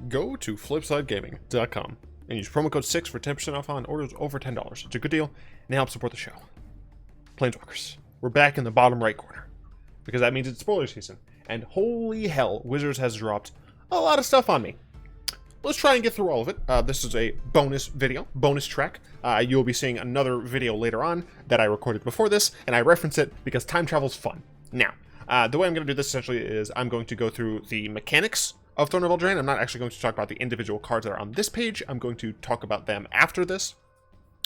go to flipsidegaming.com and use promo code 6 for 10% off on orders over $10. It's a good deal and it helps support the show. Planeswalkers, we're back in the bottom right corner because that means it's spoiler season. And holy hell, Wizards has dropped a lot of stuff on me. Let's try and get through all of it. This is a bonus video, bonus track. You'll be seeing another video later on that I recorded before this, and I reference it because time travel's fun. Now, the way I'm going to do this essentially is I'm going to go through the mechanics of Formidable Drain. I'm not actually going to talk about the individual cards that are on this page. I'm going to talk about them after this.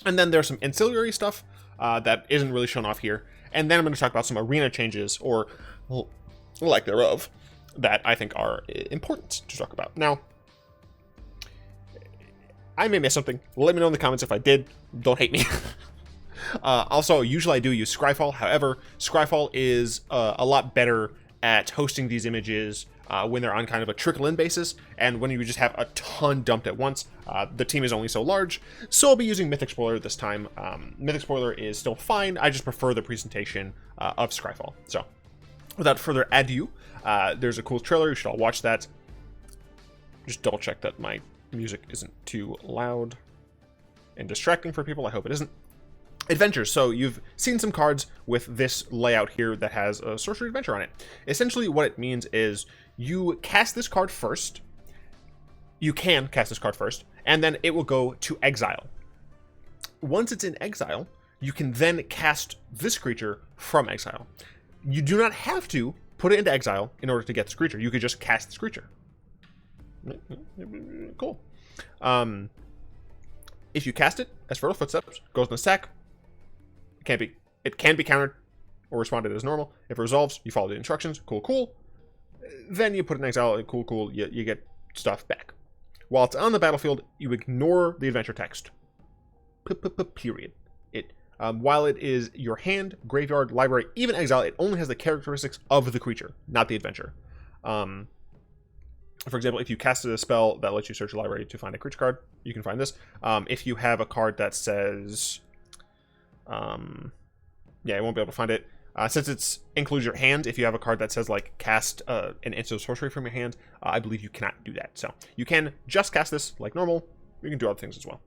And then there's some ancillary stuff that isn't really shown off here. And then I'm going to talk about some arena changes, or lack thereof, that I think are important to talk about. Now, I may miss something. Let me know in the comments if I did. Don't hate me. Also, usually I do use Scryfall. However, Scryfall is a lot better at hosting these images when they're on kind of a trickle-in basis, and when you just have a ton dumped at once. The team is only so large, so I'll be using Mythic Spoiler this time. Mythic Spoiler is still fine. I just prefer the presentation of Scryfall. So, without further ado, there's a cool trailer. You should all watch that. Just double check that my music isn't too loud and distracting for people. I hope it isn't. Adventures. So you've seen some cards with this layout here that has a sorcery adventure on it. Essentially what it means is you cast this card first. You can cast this card first, and then it will go to exile. Once it's in exile, you can then cast this creature from exile. You do not have to put it into exile in order to get this creature. You could just cast this creature. Cool. If you cast it as Fertile Footsteps, goes in the sack. It can be countered or responded as normal. If it resolves, you follow the instructions. Cool. Then you put it in exile. Cool. You get stuff back. While it's on the battlefield, you ignore the adventure text. Period. While it is your hand, graveyard, library, even exile, it only has the characteristics of the creature, not the adventure. For example, if you casted a spell that lets you search your library to find a creature card, you can find this. If you have a card that says, yeah, I won't be able to find it. Since it includes your hand, if you have a card that says like cast an instant sorcery from your hand, I believe you cannot do that. So you can just cast this like normal. You can do other things as well.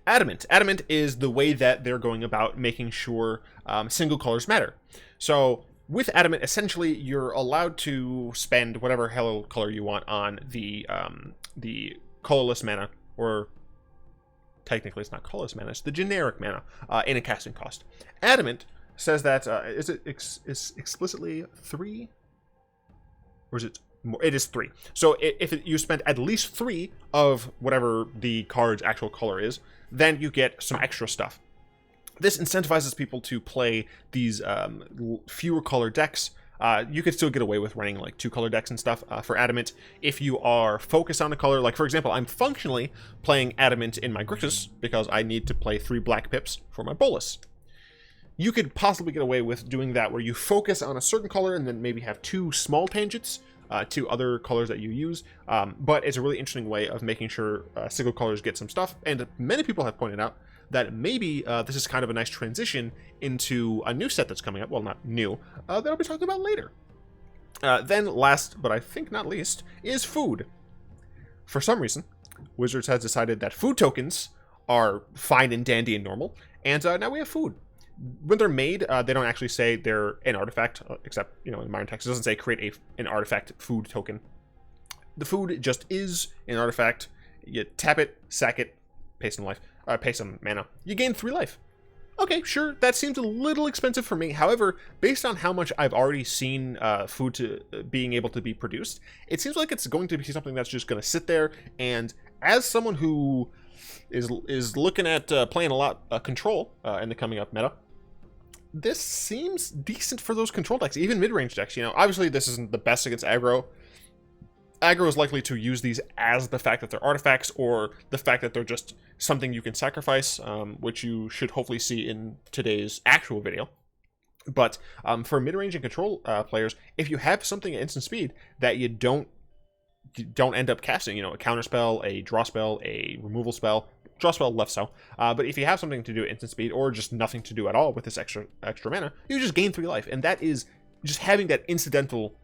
Adamant. Adamant is the way that they're going about making sure single colors matter. So with Adamant, essentially, you're allowed to spend whatever hell color you want on the colorless mana, or technically it's not colorless mana, it's the generic mana in a casting cost. Adamant says that, is explicitly 3? Or is it more? It is 3. So if you spend at least 3 of whatever the card's actual color is, then you get some extra stuff. This incentivizes people to play these fewer color decks. You could still get away with running like 2 color decks and stuff for Adamant if you are focused on a color. Like, for example, I'm functionally playing Adamant in my Grixis because I need to play 3 black pips for my Bolus. You could possibly get away with doing that where you focus on a certain color and then maybe have 2 small tangents to other colors that you use. But it's a really interesting way of making sure single colors get some stuff. And many people have pointed out that maybe this is kind of a nice transition into a new set that's coming up. Well, not new, that I'll be talking about later. Then last, but I think not least, is food. For some reason, Wizards has decided that food tokens are fine and dandy and normal, and now we have food. When they're made, they don't actually say they're an artifact, except, in modern text, it doesn't say create an artifact food token. The food just is an artifact. You tap it, sack it, pay some mana. You gain 3 life. Okay, sure, that seems a little expensive for me. However, based on how much I've already seen food to being able to be produced, it seems like it's going to be something that's just going to sit there. And as someone who is looking at playing a lot control in the coming up meta, this seems decent for those control decks, even mid-range decks. Obviously this isn't the best against aggro. Aggro is likely to use these as the fact that they're artifacts, or the fact that they're just something you can sacrifice, which you should hopefully see in today's actual video. But for mid-range and control players, if you have something at instant speed that you don't end up casting, a counter spell, a draw spell, a removal spell, draw spell left so. But if you have something to do at instant speed, or just nothing to do at all with this extra mana, you just gain 3 life, and that is just having that incidental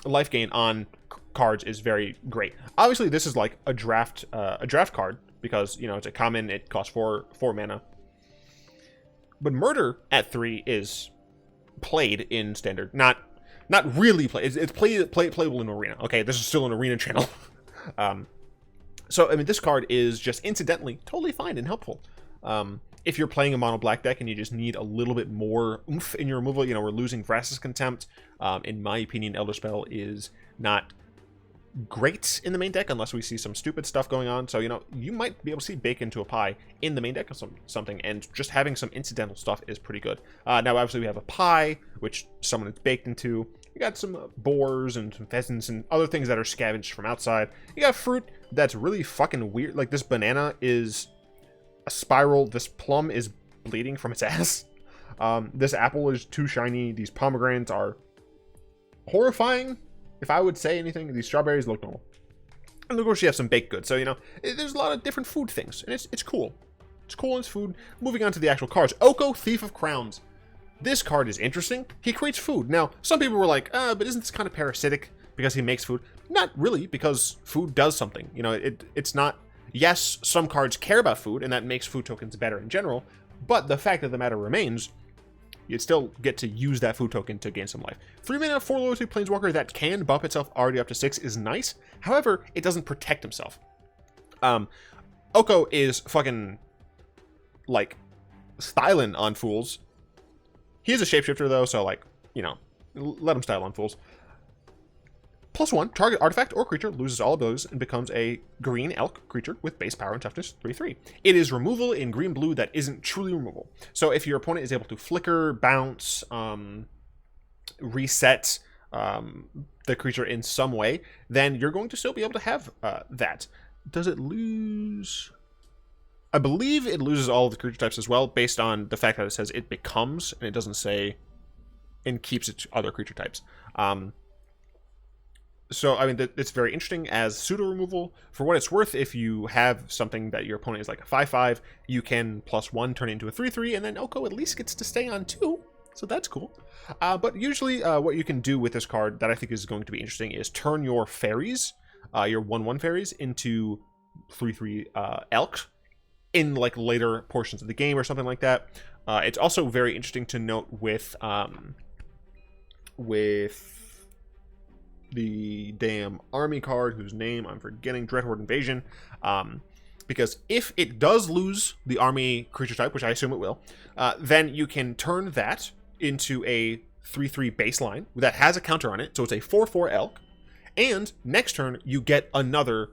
life gain on cards is very great. Obviously, this is like a draft card because, you know, it's a common. It costs 4 mana. But Murder at 3 is played in Standard, not really played. It's playable in Arena. Okay, this is still an Arena channel. So I mean, this card is just incidentally totally fine and helpful. If you're playing a mono black deck and you just need a little bit more oomph in your removal, you know, we're losing Vraska's Contempt. In my opinion, Elder Spell is not great in the main deck unless we see some stupid stuff going on. So, you know, you might be able to see Bake into a Pie in the main deck or something, and just having some incidental stuff is pretty good. Now, obviously, we have a Pie, which someone is baked into. You got some boars and some pheasants and other things that are scavenged from outside. You got fruit that's really fucking weird. Like, this banana is a spiral. This plum is bleeding from its ass. This apple is too shiny. These pomegranates are horrifying, if I would say anything. These strawberries look normal. And of course, you have some baked goods. So, you know, there's a lot of different food things. And it's cool. It's cool and it's food. Moving on to the actual cards. Oko, Thief of Crowns. This card is interesting. He creates food. Now, some people were like, but isn't this kind of parasitic because he makes food? Not really, because food does something. You know, it's not... Yes, some cards care about food, and that makes food tokens better in general, but the fact of the matter remains, you'd still get to use that food token to gain some life. 3 mana, 4 loyalty Planeswalker that can bump itself already up to 6 is nice. However, it doesn't protect himself. Oko is fucking, like, styling on fools. He is a shapeshifter, though, so, like, you know, let him style on fools. +1, target artifact or creature loses all abilities and becomes a green elk creature with base power and toughness 3/3. It is removal in green-blue that isn't truly removal. So if your opponent is able to flicker, bounce, reset the creature in some way, then you're going to still be able to have that. Does it lose? I believe it loses all of the creature types as well, based on the fact that it says it becomes, and it doesn't say and keeps its other creature types. So, I mean, it's very interesting as pseudo-removal. For what it's worth, if you have something that your opponent is like a 5/5, you can +1 turn it into a 3/3, and then Oko at least gets to stay on 2. So that's cool. But usually what you can do with this card that I think is going to be interesting is turn your fairies, your 1/1 fairies, into 3/3 elk in like later portions of the game or something like that. It's also very interesting to note with the damn army card whose name I'm forgetting, Dreadhorde Invasion, because if it does lose the army creature type, which I assume it will, then you can turn that into a 3/3 baseline that has a counter on it, so it's a 4/4 elk, and next turn you get another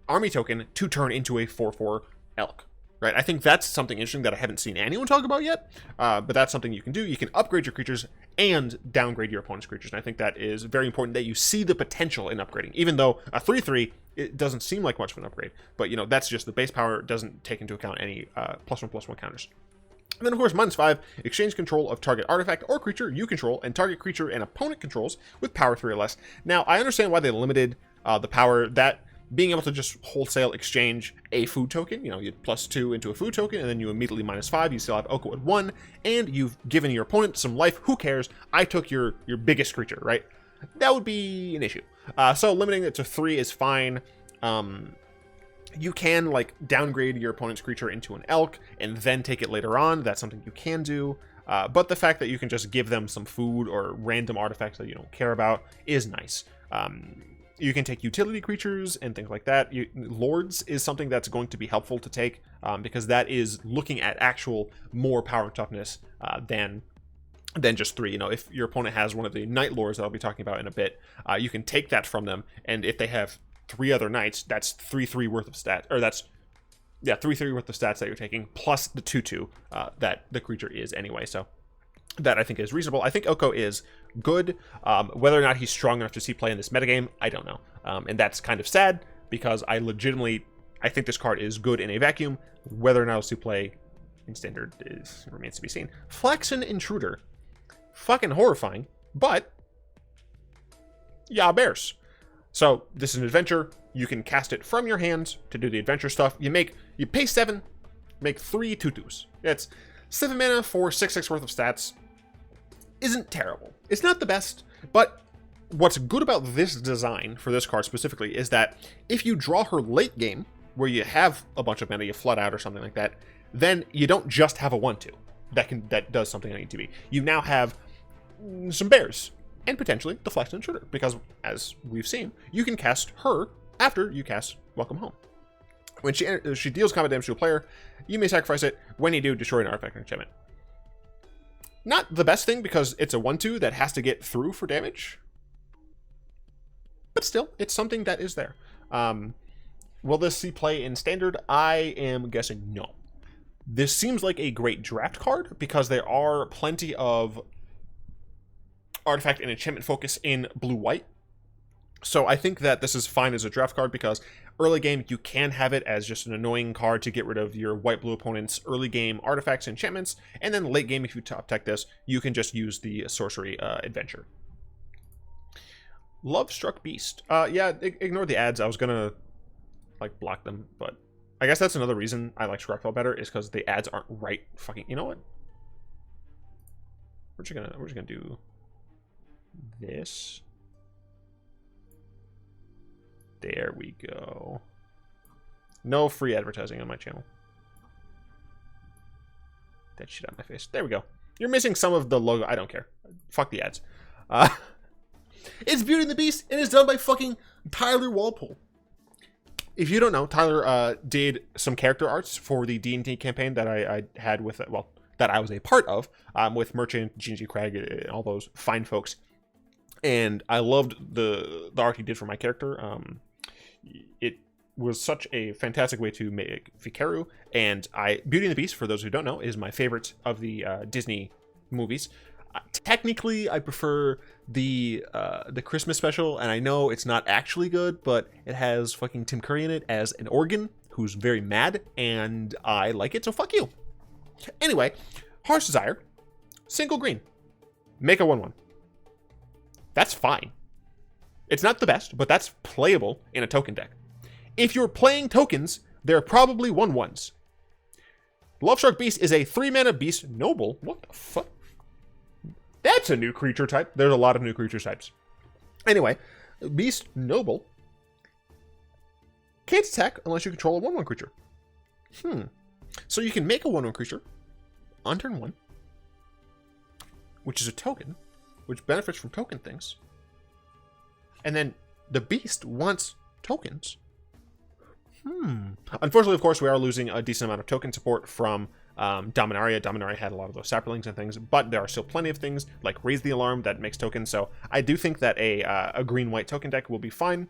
army token to turn into a 4/4 elk. Right, I think that's something interesting that I haven't seen anyone talk about yet, but that's something you can do. You can upgrade your creatures and downgrade your opponent's creatures, and I think that is very important that you see the potential in upgrading, even though a 3/3, it doesn't seem like much of an upgrade, but, you know, that's just the base power, doesn't take into account any +1/+1 counters. And then, of course, -5, exchange control of target artifact or creature you control and target creature and opponent controls with power 3 or less. Now, I understand why they limited the power, that being able to just wholesale exchange a food token, you know, you +2 into a food token, and then you immediately -5, you still have Oko at 1, and you've given your opponent some life. Who cares? I took your biggest creature, right? That would be an issue. So limiting it to 3 is fine. You can, like, downgrade your opponent's creature into an elk and then take it later on. That's something you can do. But the fact that you can just give them some food or random artifacts that you don't care about is nice. You can take utility creatures and things like that. Lords is something that's going to be helpful to take because that is looking at actual more power and toughness than just 3. You know, if your opponent has one of the Knight Lords that I'll be talking about in a bit, you can take that from them, and if they have 3 other Knights, that's 3/3 worth of stats, or that's 3/3 worth of stats that you're taking, plus the 2/2 that the creature is anyway. So that I think is reasonable. I think Oko is good. Whether or not he's strong enough to see play in this metagame, I don't know. And that's kind of sad because I think this card is good in a vacuum. Whether or not he'll see play in Standard remains to be seen. Flaxen Intruder. Fucking horrifying, but yeah, bears. So this is an adventure. You can cast it from your hands to do the adventure stuff. You pay 7, make 3 2/2s. It's 7 mana for 6/6 worth of stats. Isn't terrible. It's not the best, but what's good about this design for this card specifically is that if you draw her late game, where you have a bunch of mana, you flood out or something like that, then you don't just have a 1/2 that does something on ETB. You now have some bears, and potentially Deflect and Intruder, because as we've seen, you can cast her after you cast Welcome Home. When she deals combat damage to a player, you may sacrifice it. When you do, destroy an artifact or enchantment. Not the best thing because it's a 1/2 that has to get through for damage, but still, it's something that is there. Will this see play in Standard? I am guessing no. This seems like a great draft card because there are plenty of artifact and enchantment focus in blue-white. So I think that this is fine as a draft card because early game you can have it as just an annoying card to get rid of your white-blue opponent's early game artifacts and enchantments, and then late game if you top deck this, you can just use the sorcery adventure. Lovestruck Beast. Yeah, ignore the ads. I was gonna like block them, but I guess that's another reason I like Scrockfell better is because the ads aren't right fucking. You know what? We're just gonna do this. There we go. No free advertising on my channel. That shit on my face. There we go. You're missing some of the logo. I don't care. Fuck the ads. It's Beauty and the Beast, and it's done by fucking Tyler Walpole. If you don't know, Tyler did some character arts for the D&D campaign that I had with, well, that I was a part of, with Merchant, G&G Craig, and all those fine folks. And I loved the art he did for my character. It was such a fantastic way to make Fikaru, and Beauty and the Beast, for those who don't know, is my favorite of the Disney movies. Technically, I prefer the Christmas special, and I know it's not actually good, but it has fucking Tim Curry in it as an organ who's very mad, and I like it, so fuck you. Anyway, Harsh Desire, single green, make a 1/1. That's fine. It's not the best, but that's playable in a token deck. If you're playing tokens, they're probably 1/1s. Lovestruck Beast is a 3-mana beast noble. What the fuck? That's a new creature type. There's a lot of new creature types. Anyway, Beast Noble can't attack unless you control a 1/1 creature. So you can make a 1/1 creature on turn 1, which is a token, which benefits from token things. And then the Beast wants tokens. Unfortunately, of course, we are losing a decent amount of token support from Dominaria. Dominaria had a lot of those saplings and things, but there are still plenty of things like Raise the Alarm that makes tokens, so I do think that a green-white token deck will be fine.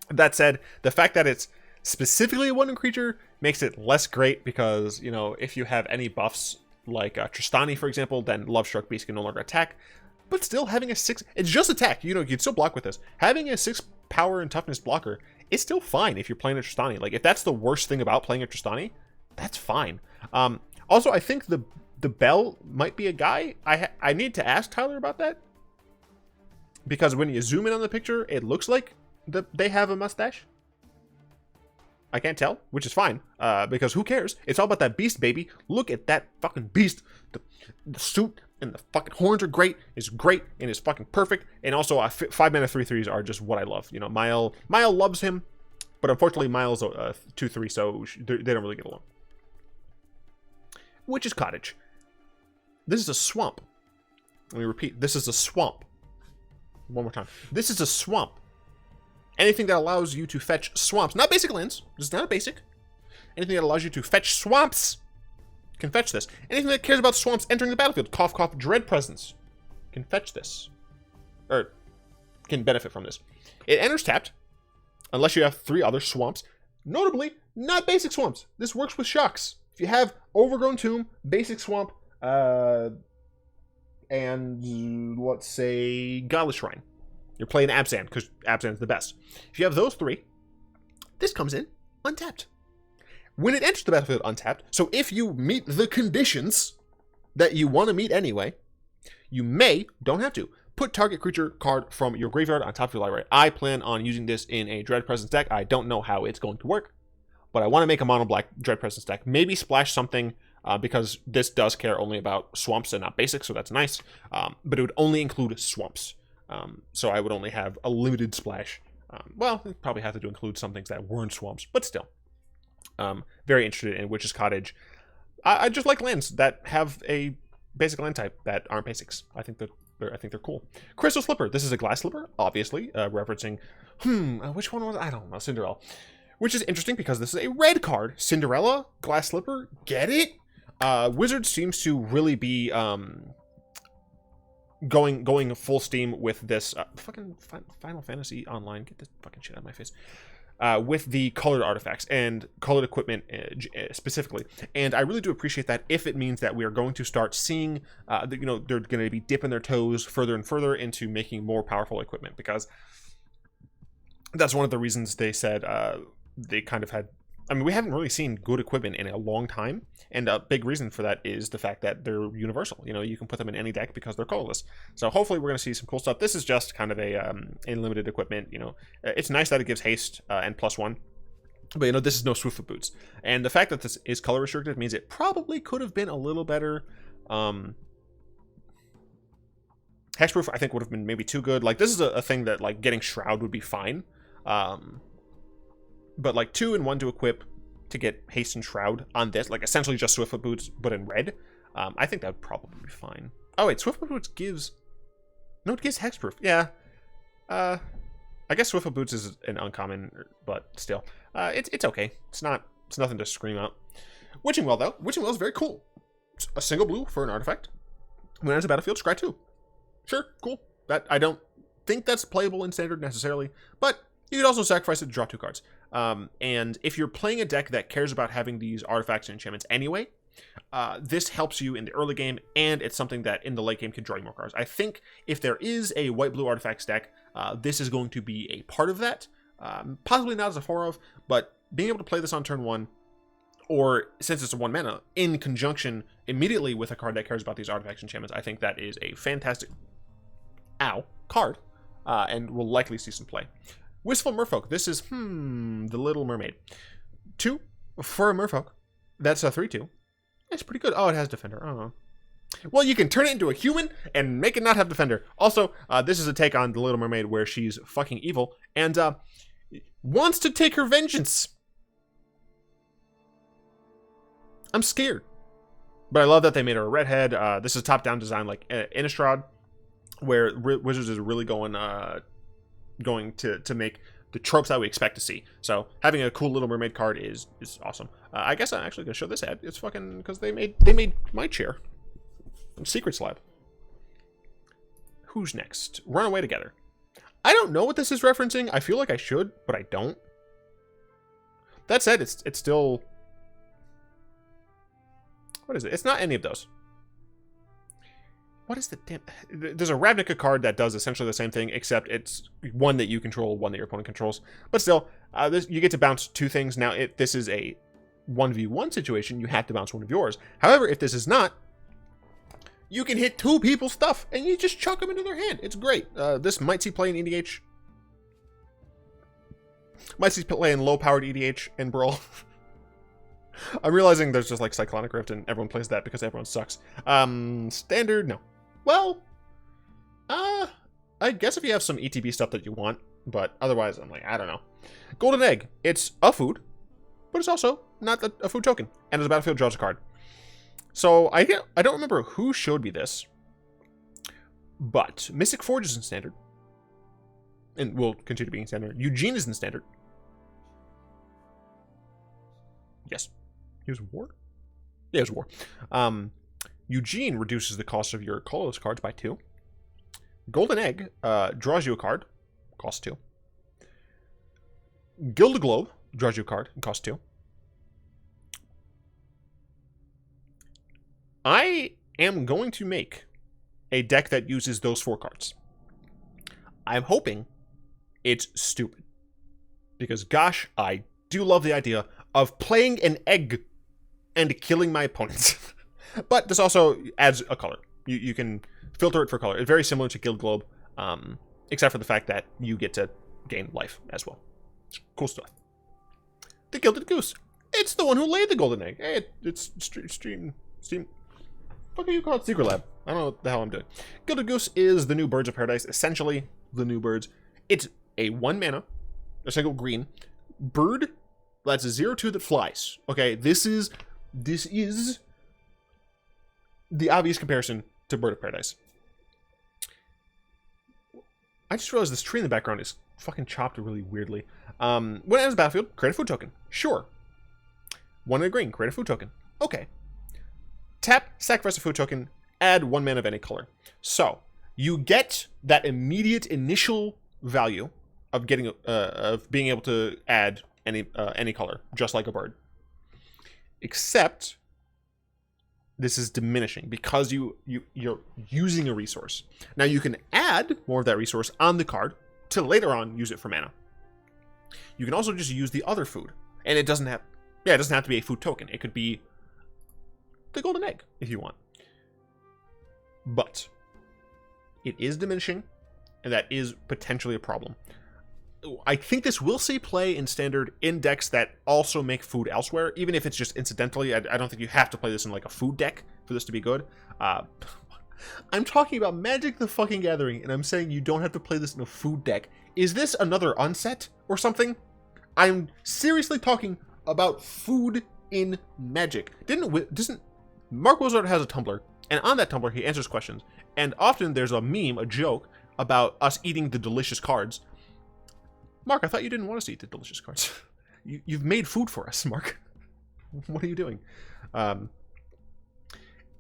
That said, the fact that it's specifically a 1/1 creature makes it less great because, you know, if you have any buffs like Tristani, for example, then Lovestruck Beast can no longer attack, but still having a 6, it's just attack, you know, you'd still block with this. Having a 6 power and toughness blocker, it's still fine if you're playing a Tristani. Like, if that's the worst thing about playing a Tristani, that's fine. Also, I think the Bell might be a guy. I need to ask Tyler about that. Because when you zoom in on the picture, it looks like they have a mustache. I can't tell, which is fine. Because who cares? It's all about that beast, baby. Look at that fucking beast. The suit and the fucking horns are great. It's great and it's fucking perfect. And also, 5-mana 3/3s are just what I love. You know, Mile loves him. But unfortunately, Mile's 2/3, so they don't really get along. Witch's Cottage. This is a swamp. Let me repeat. This is a swamp. One more time. This is a swamp. Anything that allows you to fetch swamps. Not basic lands. This is not a basic. Anything that allows you to fetch swamps can fetch this. Anything that cares about swamps entering the battlefield. Cough, cough, Dread Presence can fetch this. Or can benefit from this. It enters tapped. Unless you have 3 other swamps. Notably, not basic swamps. This works with shocks. If you have Overgrown Tomb, Basic Swamp, and let's say Godless Shrine, you're playing Abzan because Abzan's the best. If you have those 3, this comes in untapped. When it enters the battlefield untapped, so if you meet the conditions that you want to meet anyway, you don't have to, put target creature card from your graveyard on top of your library. I plan on using this in a Dread Presence deck. I don't know how it's going to work, but I want to make a mono black Dread Presence deck. Maybe splash something because this does care only about swamps and not basics, so that's nice. But it would only include swamps. So I would only have a limited splash. Well, probably have to include some things that weren't swamps, but still. Very interested in Witch's Cottage. I just like lands that have a basic land type that aren't basics. I think they're cool. Crystal Slipper. This is a glass slipper, obviously, referencing. Which one was I don't know. Cinderella, which is interesting because this is a red card. Cinderella, glass slipper. Get it? Wizard seems to really be going full steam with this fucking Final Fantasy Online. Get this fucking shit out of my face. With the colored artifacts and colored equipment specifically. And I really do appreciate that if it means that we are going to start seeing, they're going to be dipping their toes further and further into making more powerful equipment, because that's one of the reasons they said they kind of had. I mean, we haven't really seen good equipment in a long time, and a big reason for that is the fact that they're universal. You can put them in any deck because they're colorless. So hopefully we're going to see some cool stuff. This is just kind of a limited equipment. It's nice that it gives haste and +1, but this is no Swiftfoot Boots. And the fact that this is color restricted means it probably could have been a little better. Hexproof, I think, would have been maybe too good. Like, this is a thing that, like, getting Shroud would be fine. But like 2 and 1 to equip to get haste and Shroud on this, like essentially just Swiftfoot Boots, but in red, I think that would probably be fine. Oh wait, Swiftfoot Boots gives... No, it gives Hexproof. Yeah. I guess Swiftfoot Boots is an uncommon, but still. It's okay. It's nothing to scream out. Witching Well, though. Witching Well is very cool. It's a single blue for an artifact. When it's a battlefield, scry 2. Sure, cool. I don't think that's playable in Standard necessarily, but you could also sacrifice it to draw 2 cards. And if you're playing a deck that cares about having these artifacts and enchantments anyway, this helps you in the early game, and it's something that in the late game can draw you more cards. I think if there is a white-blue artifacts deck, this is going to be a part of that. Possibly not as a 4-of, but being able to play this on turn 1, or since it's a 1 mana, in conjunction immediately with a card that cares about these artifacts and enchantments, I think that is a fantastic card, and will likely see some play. Wistful Merfolk. This is, the Little Mermaid. 2 for a Merfolk. That's a 3/2. It's pretty good. Oh, it has Defender. Oh. Well, you can turn it into a human and make it not have Defender. Also, this is a take on the Little Mermaid where she's fucking evil and wants to take her vengeance. I'm scared. But I love that they made her a redhead. This is a top-down design like Innistrad, where Wizards is really going to make the tropes that we expect to see. So having a cool Little Mermaid card is awesome. I guess I'm actually gonna show this ad. It's fucking because they made my chair. Secret Slab. Who's next? Run Away Together. I don't know what this is referencing. I feel like I should, but I don't. That said, it's still. What is it? It's not any of those. What is the damn... There's a Ravnica card that does essentially the same thing, except it's one that you control, one that your opponent controls. But still, you get to bounce 2 things. Now, if this is a 1v1 situation, you have to bounce one of yours. However, if this is not, you can hit 2 people's stuff, and you just chuck them into their hand. It's great. This might see play in EDH. Might see play in low-powered EDH and Brawl. I'm realizing there's just like Cyclonic Rift, and everyone plays that because everyone sucks. Standard, no. Well, I guess if you have some ETB stuff that you want, but otherwise, I'm like, I don't know. Golden Egg. It's a food, but it's also not a food token. And as a battlefield, draws a card. So I don't remember who showed me this, but Mystic Forge is in Standard, and will continue being Standard. Eugene is in Standard. Yes. He was War? Yeah, it was War. Eugene reduces the cost of your colorless cards by 2. Golden Egg draws you a card, costs 2. Gilded Globe draws you a card and costs 2. I am going to make a deck that uses those 4 cards. I'm hoping it's stupid. Because gosh, I do love the idea of playing an egg and killing my opponents. But this also adds a color. You can filter it for color. It's very similar to Guild Globe, except for the fact that you get to gain life as well. Cool stuff. The Gilded Goose. It's the one who laid the golden egg. Hey, it's Steam. Fuck you call it Secret Lab? I don't know what the hell I'm doing. Gilded Goose is the new Birds of Paradise. Essentially, the new birds. It's a 1 mana, a single green bird that's a 0/2 that flies. Okay, this is the obvious comparison to Bird of Paradise. I just realized this tree in the background is fucking chopped really weirdly. When it enters the battlefield, create a food token. Sure. 1 in a green, create a food token. Okay. Tap, sacrifice a food token, add 1 mana of any color. So, you get that immediate initial value of getting of being able to add any color, just like a bird. Except this is diminishing because you're using a resource. Now you can add more of that resource on the card to later on use it for mana. You can also just use the other food, and it doesn't have to be a food token. It could be the golden egg if you want. But it is diminishing, and that is potentially a problem. I think this will see play in standard in decks that also make food elsewhere, even if it's just incidentally. I don't think you have to play this in like a food deck for this to be good. I'm talking about Magic the fucking Gathering, and I'm saying you don't have to play this in a food deck. Is this another unset or something? I'm seriously talking about food in Magic. Doesn't Mark Wizard has a Tumblr, and on that Tumblr he answers questions, and often there's a meme, a joke, about us eating the delicious cards. Mark, I thought you didn't want us to eat the delicious cards. You've made food for us, Mark. What are you doing?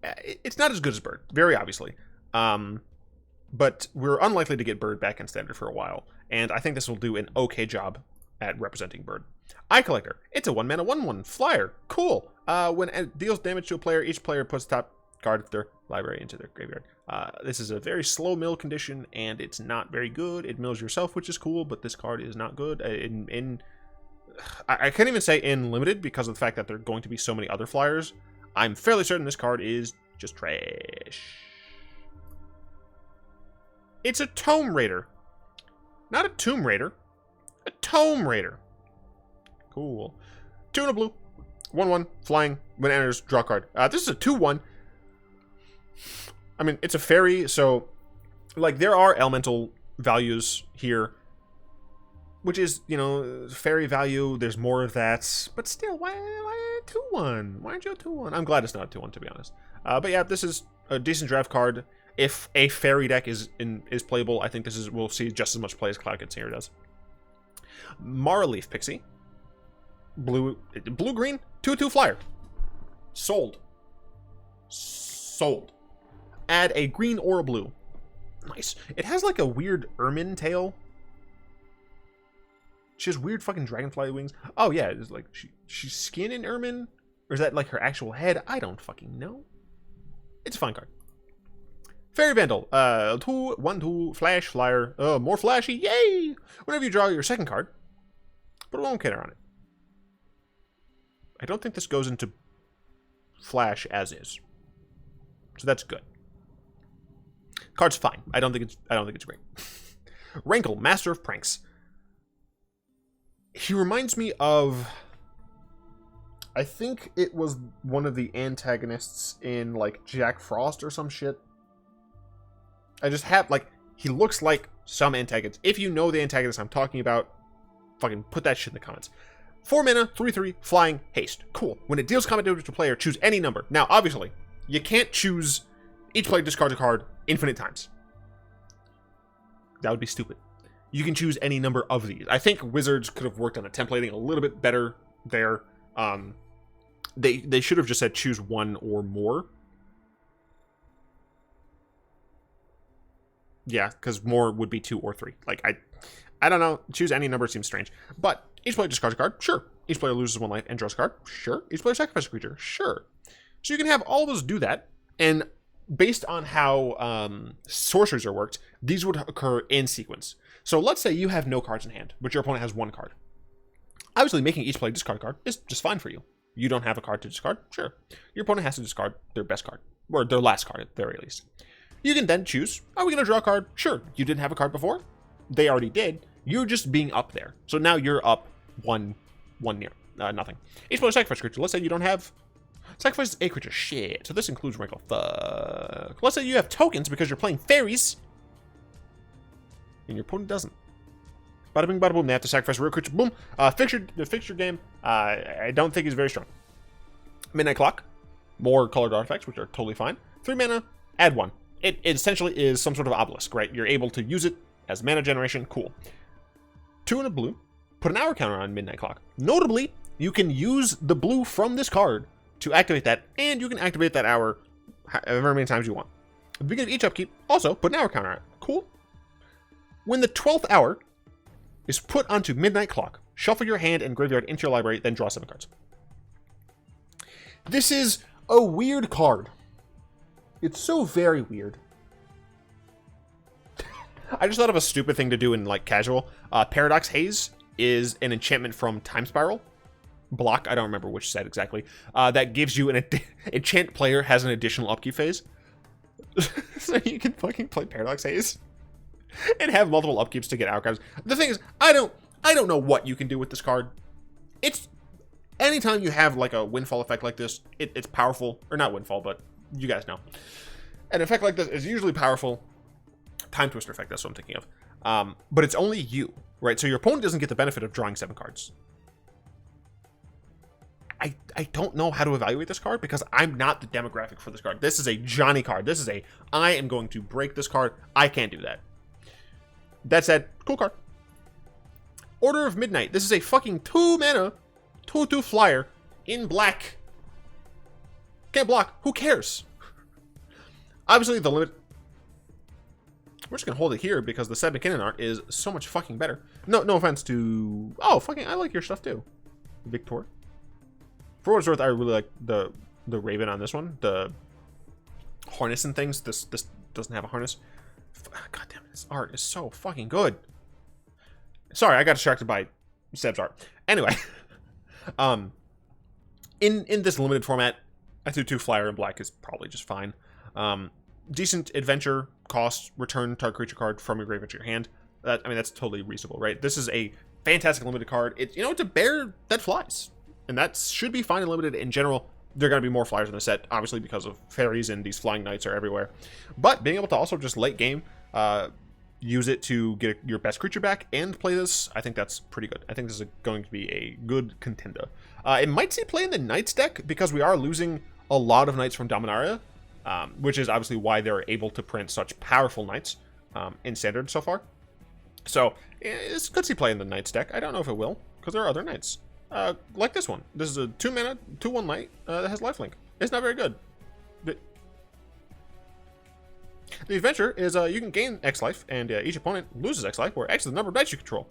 It's not as good as Bird, very obviously. But we're unlikely to get Bird back in standard for a while, and I think this will do an okay job at representing Bird. Eye Collector. It's a 1 mana 1/1 flyer. Cool. When it deals damage to a player, each player puts the top card of their library into their graveyard. This is a very slow mill condition, and it's not very good. It mills yourself, which is cool, but this card is not good. I can't even say in limited because of the fact that there are going to be so many other flyers. I'm fairly certain this card is just trash. It's a Tome Raider. Not a Tomb Raider. A Tome Raider. Cool. 2 and a blue. 1/1. Flying. When it enters, draw a card. This is a 2/1. I mean, it's a fairy, so, like, there are elemental values here, which is, you know, fairy value, there's more of that, but still, why 2/1? Why aren't you a 2/1? I'm glad it's not a 2/1, to be honest. But yeah, this is a decent draft card. If a fairy deck is playable, I think we'll see just as much play as Cloud Container does. Maraleaf Pixie. Blue-green, 2/2 flyer. Sold. Add a green or a blue. Nice. It has like a weird ermine tail. She has weird fucking dragonfly wings. Oh yeah, it's like she's skin in ermine? Or is that like her actual head? I don't fucking know. It's a fine card. Fairy Vandal. 2/1/2 flash flyer. More flashy. Yay! Whenever you draw your second card, put a locator on it. I don't think this goes into flash as is. So that's good. Card's fine. I don't think it's great. Rankle, Master of Pranks. He reminds me of, I think it was one of the antagonists in like Jack Frost or some shit. I just have like, he looks like some antagonist. If you know the antagonist I'm talking about, fucking put that shit in the comments. 4 mana, 3/3, flying, haste. Cool. When it deals combat damage to a player, choose any number. Now, obviously, you can't choose each player discards a card infinite times. That would be stupid. You can choose any number of these. I think Wizards could have worked on the templating a little bit better there. They should have just said choose one or more. Yeah, because more would be 2 or 3. Like, I don't know. Choose any number seems strange. But each player discards a card. Sure. Each player loses 1 life and draws a card. Sure. Each player sacrifices a creature. Sure. So you can have all those do that. And based on how sorceries are worked, these would occur in sequence. So let's say you have no cards in hand, but your opponent has 1 card. Obviously, making each player discard a card is just fine for you. You don't have a card to discard? Sure. Your opponent has to discard their best card, or their last card at the very least. You can then choose, are we going to draw a card? Sure. You didn't have a card before? They already did. You're just being up there. So now you're up one near. Nothing. Each player sacrifice creature. Let's say you don't have... Sacrifices a creature. Shit. So this includes Wrinkle. Fuck. Let's say you have tokens because you're playing fairies. And your opponent doesn't. Bada bing, bada boom. They have to sacrifice a real creature. Boom. The fixture game, I don't think is very strong. Midnight Clock. More colored artifacts, which are totally fine. 3 mana, add 1. It essentially is some sort of obelisk, right? You're able to use it as mana generation. Cool. 2 in a blue. Put an hour counter on Midnight Clock. Notably, you can use the blue from this card to activate that, and you can activate that hour however many times you want. At the beginning of each upkeep, also put an hour counter on it. Cool. When the 12th hour is put onto Midnight Clock, shuffle your hand and graveyard into your library, then draw 7 cards. This is a weird card. It's so very weird. I just thought of a stupid thing to do in like casual. Paradox Haze is an enchantment from Time Spiral. Block, I don't remember which set exactly. That gives you an enchant player has an additional upkeep phase. So you can fucking play Paradox Haze and have multiple upkeeps to get outcomes. The thing is, I don't know what you can do with this card. It's anytime you have like a windfall effect like this, it's powerful. Or not windfall, but you guys know. An effect like this is usually powerful. Time Twister effect, that's what I'm thinking of. But it's only you, right? So your opponent doesn't get the benefit of drawing 7 cards. I don't know how to evaluate this card because I'm not the demographic for this card. This is a Johnny card. This is a, I am going to break this card. I can't do that. That said, cool card. Order of Midnight. This is a fucking 2 mana, 2/2 flyer in black. Can't block. Who cares? Obviously, the limit. We're just gonna hold it here because the Seb McKinnon art is so much fucking better. No offense to. Oh, fucking, I like your stuff too, Victor. For what it's worth, I really like the Raven on this one. The harness and things. This doesn't have a harness. God damn it, this art is so fucking good. Sorry, I got distracted by Seb's art. Anyway, in this limited format, I threw 2 flyer in black is probably just fine. Decent adventure cost, return target creature card from your graveyard to your hand. That's totally reasonable, right? This is a fantastic limited card. It's a bear that flies, and that should be fine and limited in general. There are going to be more flyers in the set, obviously, because of fairies and these flying knights are everywhere. But being able to also just late game, use it to get your best creature back and play this, I think that's pretty good. I think this is going to be a good contender. It might see play in the Knights deck because we are losing a lot of Knights from Dominaria, which is obviously why they're able to print such powerful Knights in Standard so far. So it's good to see play in the Knights deck. I don't know if it will because there are other Knights. Like this one. This is a 2 mana, 2/1 Knight that has lifelink. It's not very good. The adventure is you can gain X life, and each opponent loses X life, where X is the number of knights you control.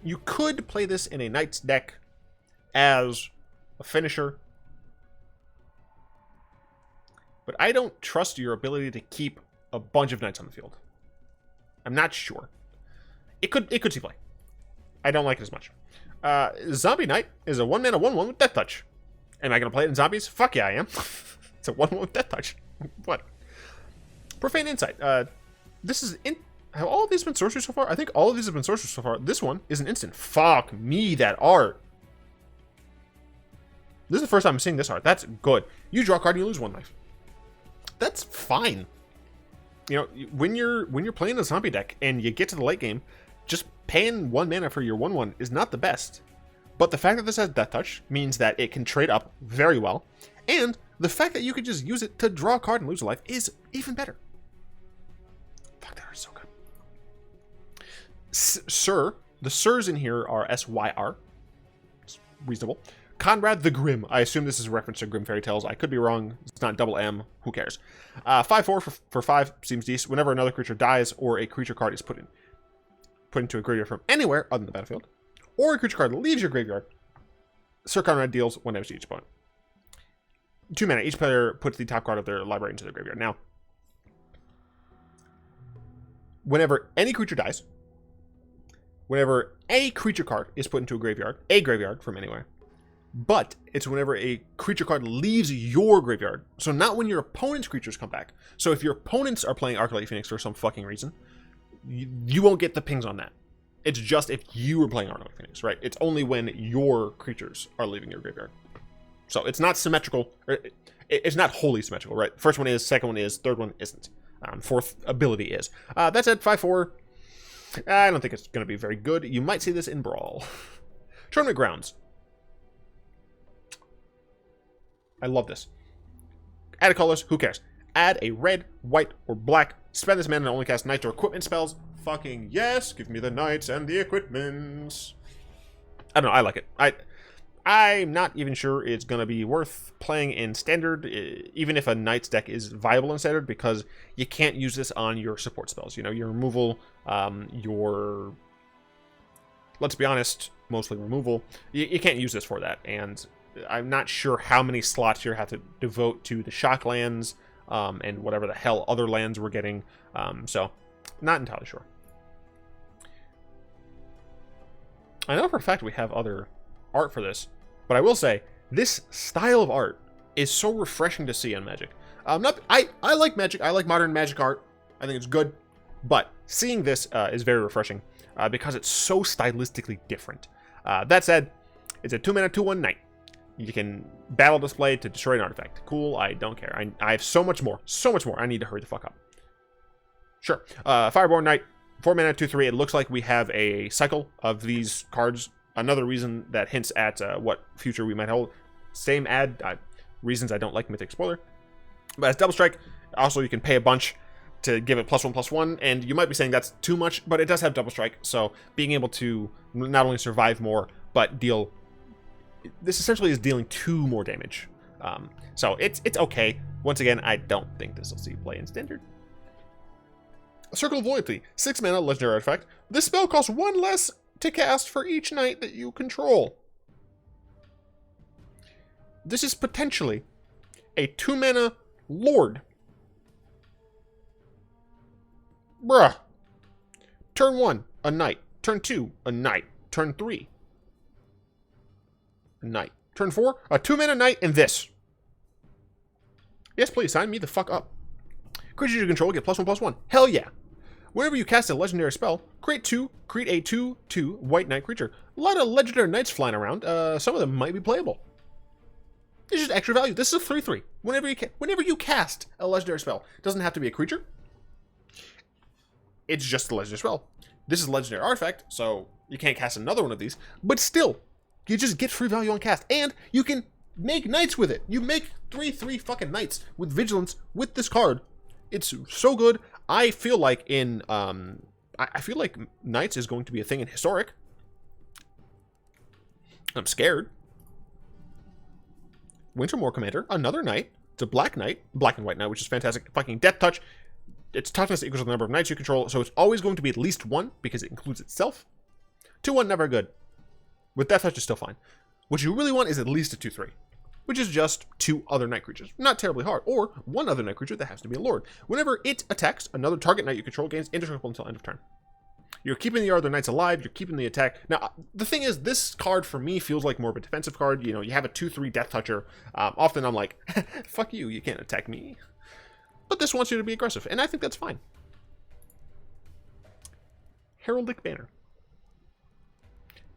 You could play this in a Knights deck as a finisher, but I don't trust your ability to keep a bunch of Knights on the field. I'm not sure. It could see play. I don't like it as much. Zombie Knight is a 1 mana 1/1 with Death Touch. Am I going to play it in zombies? Fuck yeah, I am. It's a 1/1 with Death Touch. What? Profane Insight. Have all of these been sorceries so far? I think all of these have been sorceries so far. This one is an instant. Fuck me, that art. This is the first time I'm seeing this art. That's good. You draw a card and you lose 1 life. That's fine. When you're playing a zombie deck and you get to the late game, just paying 1 mana for your 1/1 is not the best. But the fact that this has Death Touch means that it can trade up very well. And the fact that you could just use it to draw a card and lose a life is even better. Fuck, that is so good. Sir. The Sirs in here are SYR. It's reasonable. Conrad the Grim. I assume this is a reference to Grim Fairy Tales. I could be wrong. It's not double M. Who cares? 5/4 for 5 seems decent. Whenever another creature dies or a creature card is put into a graveyard from anywhere other than the battlefield, or a creature card leaves your graveyard, Sir Conrad deals 1 damage to each opponent. 2 mana. Each player puts the top card of their library into their graveyard. Now, whenever any creature dies, whenever a creature card is put into a graveyard from anywhere, but it's whenever a creature card leaves your graveyard. So not when your opponent's creatures come back. So if your opponents are playing Arclight Phoenix for some fucking reason, you won't get the pings on that. It's just if you were playing Arclight Phoenix, right? It's only when your creatures are leaving your graveyard. So it's not symmetrical. It's not wholly symmetrical, right? First one is, second one is, third one isn't. Fourth ability is. That said, 5/4. I don't think it's going to be very good. You might see this in Brawl. Tournament Grounds. I love this. Add a colors, who cares? Add a red, white, or black. Spend this mana and only cast knights or equipment spells. Fucking yes, give me the knights and the equipments. I don't know, I like it. I'm not even sure it's going to be worth playing in Standard, even if a Knights deck is viable in Standard, because you can't use this on your support spells. You know, your removal, your... Let's be honest, mostly removal. You can't use this for that, and I'm not sure how many slots you have to devote to the shock lands, and whatever the hell other lands we're getting, so not entirely sure. I know for a fact we have other art for this, but I will say this style of art is so refreshing to see on Magic. I like Magic. I like modern Magic art. I think it's good, but seeing this is very refreshing because it's so stylistically different. That said, it's a 2-mana 2/1 knight. You can battle display to destroy an artifact. Cool. I don't care. I have so much more. So much more. I need to hurry the fuck up. Sure. Fireborn Knight. 4-mana 2/3. It looks like we have a cycle of these cards. Another reason that hints at what future we might hold. Same reasons I don't like Mythic Spoiler. But it's double strike. Also, you can pay a bunch to give it +1/+1, and you might be saying that's too much, but it does have double strike. So being able to not only survive more, but deal... This essentially is dealing 2 more damage. So it's okay. Once again, I don't think this will see play in Standard. Circle of Loyalty. 6-mana legendary artifact. This spell costs 1 less to cast for each knight that you control. This is potentially a 2-mana Lord. Bruh. Turn 1, a knight. Turn 2, a knight. Turn 3, a knight. Turn 4, a 2-mana knight, and this. Yes, please, sign me the fuck up. Creatures you control get +1/+1. Hell yeah. Whenever you cast a legendary spell, create a 2/2 white knight creature. A lot of legendary knights flying around. Some of them might be playable. It's just extra value. This is a 3/3. Whenever you cast a legendary spell, it doesn't have to be a creature. It's just a legendary spell. This is a legendary artifact, so you can't cast another one of these. But still, you just get free value on cast, and you can make knights with it. You make 3/3 fucking knights with vigilance with this card. It's so good. I feel like in I feel like knights is going to be a thing in historic. I'm scared. Wintermoor Commander, another knight. It's a black knight, black and white knight, which is fantastic. Fucking death touch. Its toughness equals the number of knights you control, so it's always going to be at least 1 because it includes itself. 2/1 never good. With death touch is still fine. What you really want is at least a 2/3. Which is just 2 other knight creatures. Not terribly hard. Or 1 other knight creature that has to be a lord. Whenever it attacks, another target knight you control gains indestructible until end of turn. You're keeping the other knights alive, you're keeping the attack. Now, the thing is, this card for me feels like more of a defensive card. You know, you have a 2/3 death toucher. Often I'm like, fuck you can't attack me. But this wants you to be aggressive, and I think that's fine. Heraldic Banner.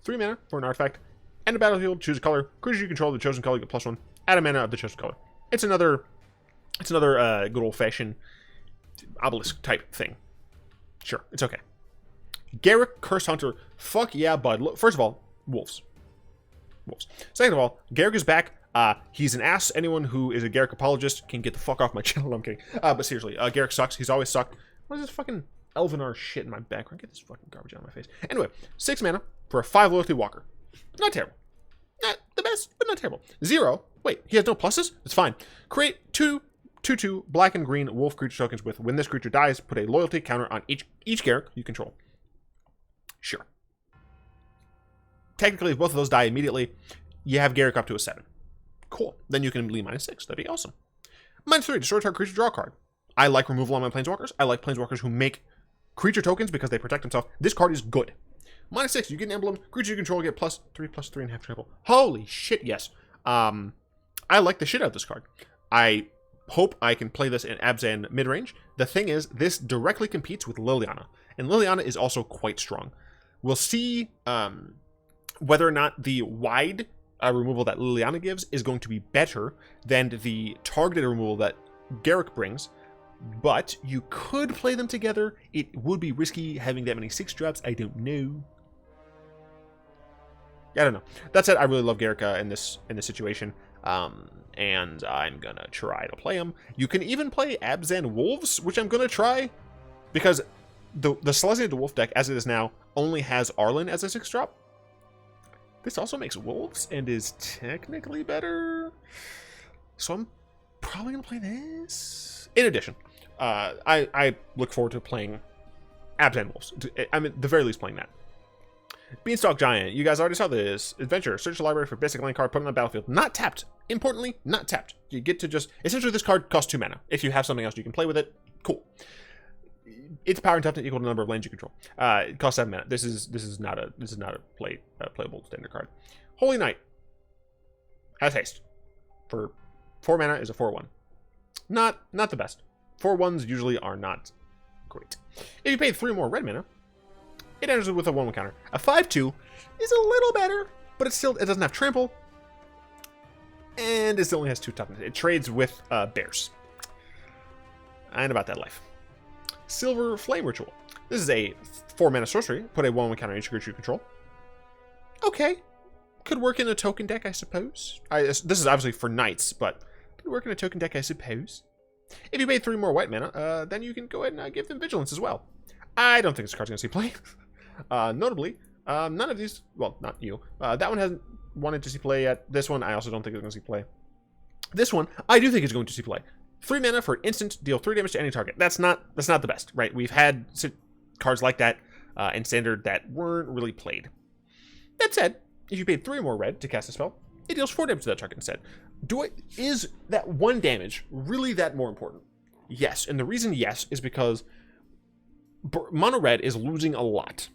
3 mana for an artifact. End of battlefield, choose a color. Creatures you control the chosen color get +1. Add a mana of the chosen color. It's another good old-fashioned obelisk type thing. Sure, it's okay. Garruk, Curse Hunter. Fuck yeah, bud. Look, first of all, wolves. Second of all, Garruk is back. He's an ass. Anyone who is a Garruk apologist can get the fuck off my channel. No, I'm kidding. But seriously, Garruk sucks. He's always sucked. What is this fucking Elvenar shit in my background? Get this fucking garbage out of my face. Anyway, 6 mana for a 5 loyalty walker. Not terrible. Not the best, but not terrible. 0. Wait, he has no pluses? It's fine. Create 2/2 black and green wolf creature tokens with when this creature dies, put a loyalty counter on each Garruk you control. Sure. Technically, if both of those die immediately, you have Garruk up to a 7. Cool. Then you can leave -6. That'd be awesome. -3, destroy target creature, draw a card. I like removal on my planeswalkers. I like planeswalkers who make creature tokens because they protect themselves. This card is good. -6, you get an emblem. Creature you control get +3/+3.5 trample. Holy shit, yes. I like the shit out of this card. I hope I can play this in Abzan mid-range. The thing is, this directly competes with Liliana, and Liliana is also quite strong. We'll see whether or not the wide removal that Liliana gives is going to be better than the targeted removal that Garruk brings, but you could play them together. It would be risky having that many 6-drops. I don't know. I don't know. That said, I really love Garruk in this situation, and I'm gonna try to play him. You can even play Abzan Wolves, which I'm gonna try, because the Selesnya the Wolf deck, as it is now, only has Arlen as a 6-drop. This also makes Wolves and is technically better, so I'm probably gonna play this. In addition, I look forward to playing Abzan Wolves. I'm at the very least playing that. Beanstalk Giant, you guys already saw this. Adventure, search the library for basic land card, put it on the battlefield. Not tapped. Importantly, not tapped. You get to just, essentially this card costs 2 mana. If you have something else you can play with it, cool. Its power and toughness equal to the number of lands you control. It costs 7 mana. This is not a playable standard card. Holy Knight has haste. For 4 mana is a 4/1. Not the best. 4/1s usually are not great. If you paid 3 more red mana, it enters with a 1/1 counter. A 5/2 is a little better, but it doesn't have trample, and it still only has 2 toughness. It trades with bears. I ain't about that life. Silver Flame Ritual. This is a 4 mana sorcery. Put a 1/1 counter on each creature you control. Okay, could work in a token deck, I suppose. This is obviously for knights, but could work in a token deck, I suppose. If you paid 3 more white mana, then you can go ahead and give them vigilance as well. I don't think this card's gonna see play. Notably, none of these, well, not you, that one hasn't wanted to see play yet. This one, I also don't think it's going to see play. This one, I do think is going to see play. 3 mana for an instant, deal 3 damage to any target. That's not the best, right? We've had cards like that in Standard that weren't really played. That said, if you paid 3 more red to cast a spell, it deals 4 damage to that target instead. Is that 1 damage really that more important? Yes, and the reason yes is because mono red is losing a lot.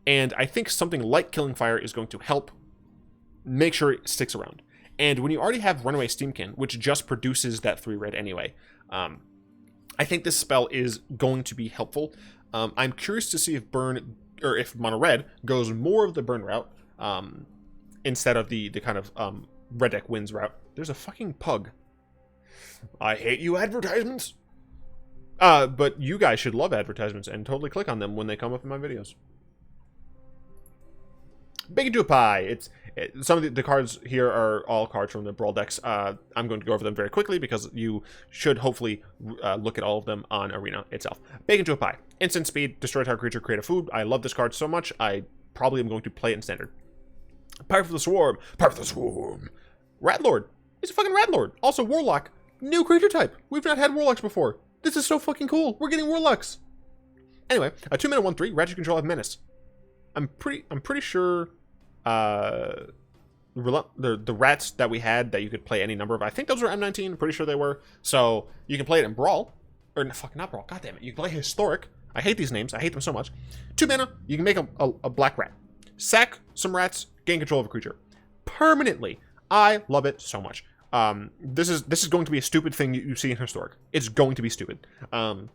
And I think something like Killing Fire is going to help make sure it sticks around. And when you already have Runaway Steamkin, which just produces that 3 red anyway, I think this spell is going to be helpful. I'm curious to see if mono red goes more of the burn route instead of the kind of red deck wins route. There's a fucking pug. I hate you advertisements. But you guys should love advertisements and totally click on them when they come up in my videos. Bacon to a Pie. Some of the cards here are all cards from the Brawl decks. I'm going to go over them very quickly because you should hopefully look at all of them on Arena itself. Bacon to a Pie. Instant speed, destroy target creature, create a food. I love this card so much, I probably am going to play it in Standard. Pirate for the Swarm. Pirate for the Swarm. Rat Lord. It's a fucking Rat Lord. Also Warlock. New creature type. We've not had Warlocks before. This is so fucking cool. We're getting Warlocks. Anyway, a 2 mana 1/3. Ratchet control of Menace. I'm pretty sure the rats that we had that you could play any number of, I think those were M19, pretty sure they were. So you can play it in Brawl, or no, fuck, not Brawl, god damn it. You can play Historic. I hate these names, I hate them so much. 2 mana, you can make a black rat. Sack some rats, gain control of a creature. Permanently. I love it so much. This is going to be a stupid thing you see in Historic. It's going to be stupid. It's not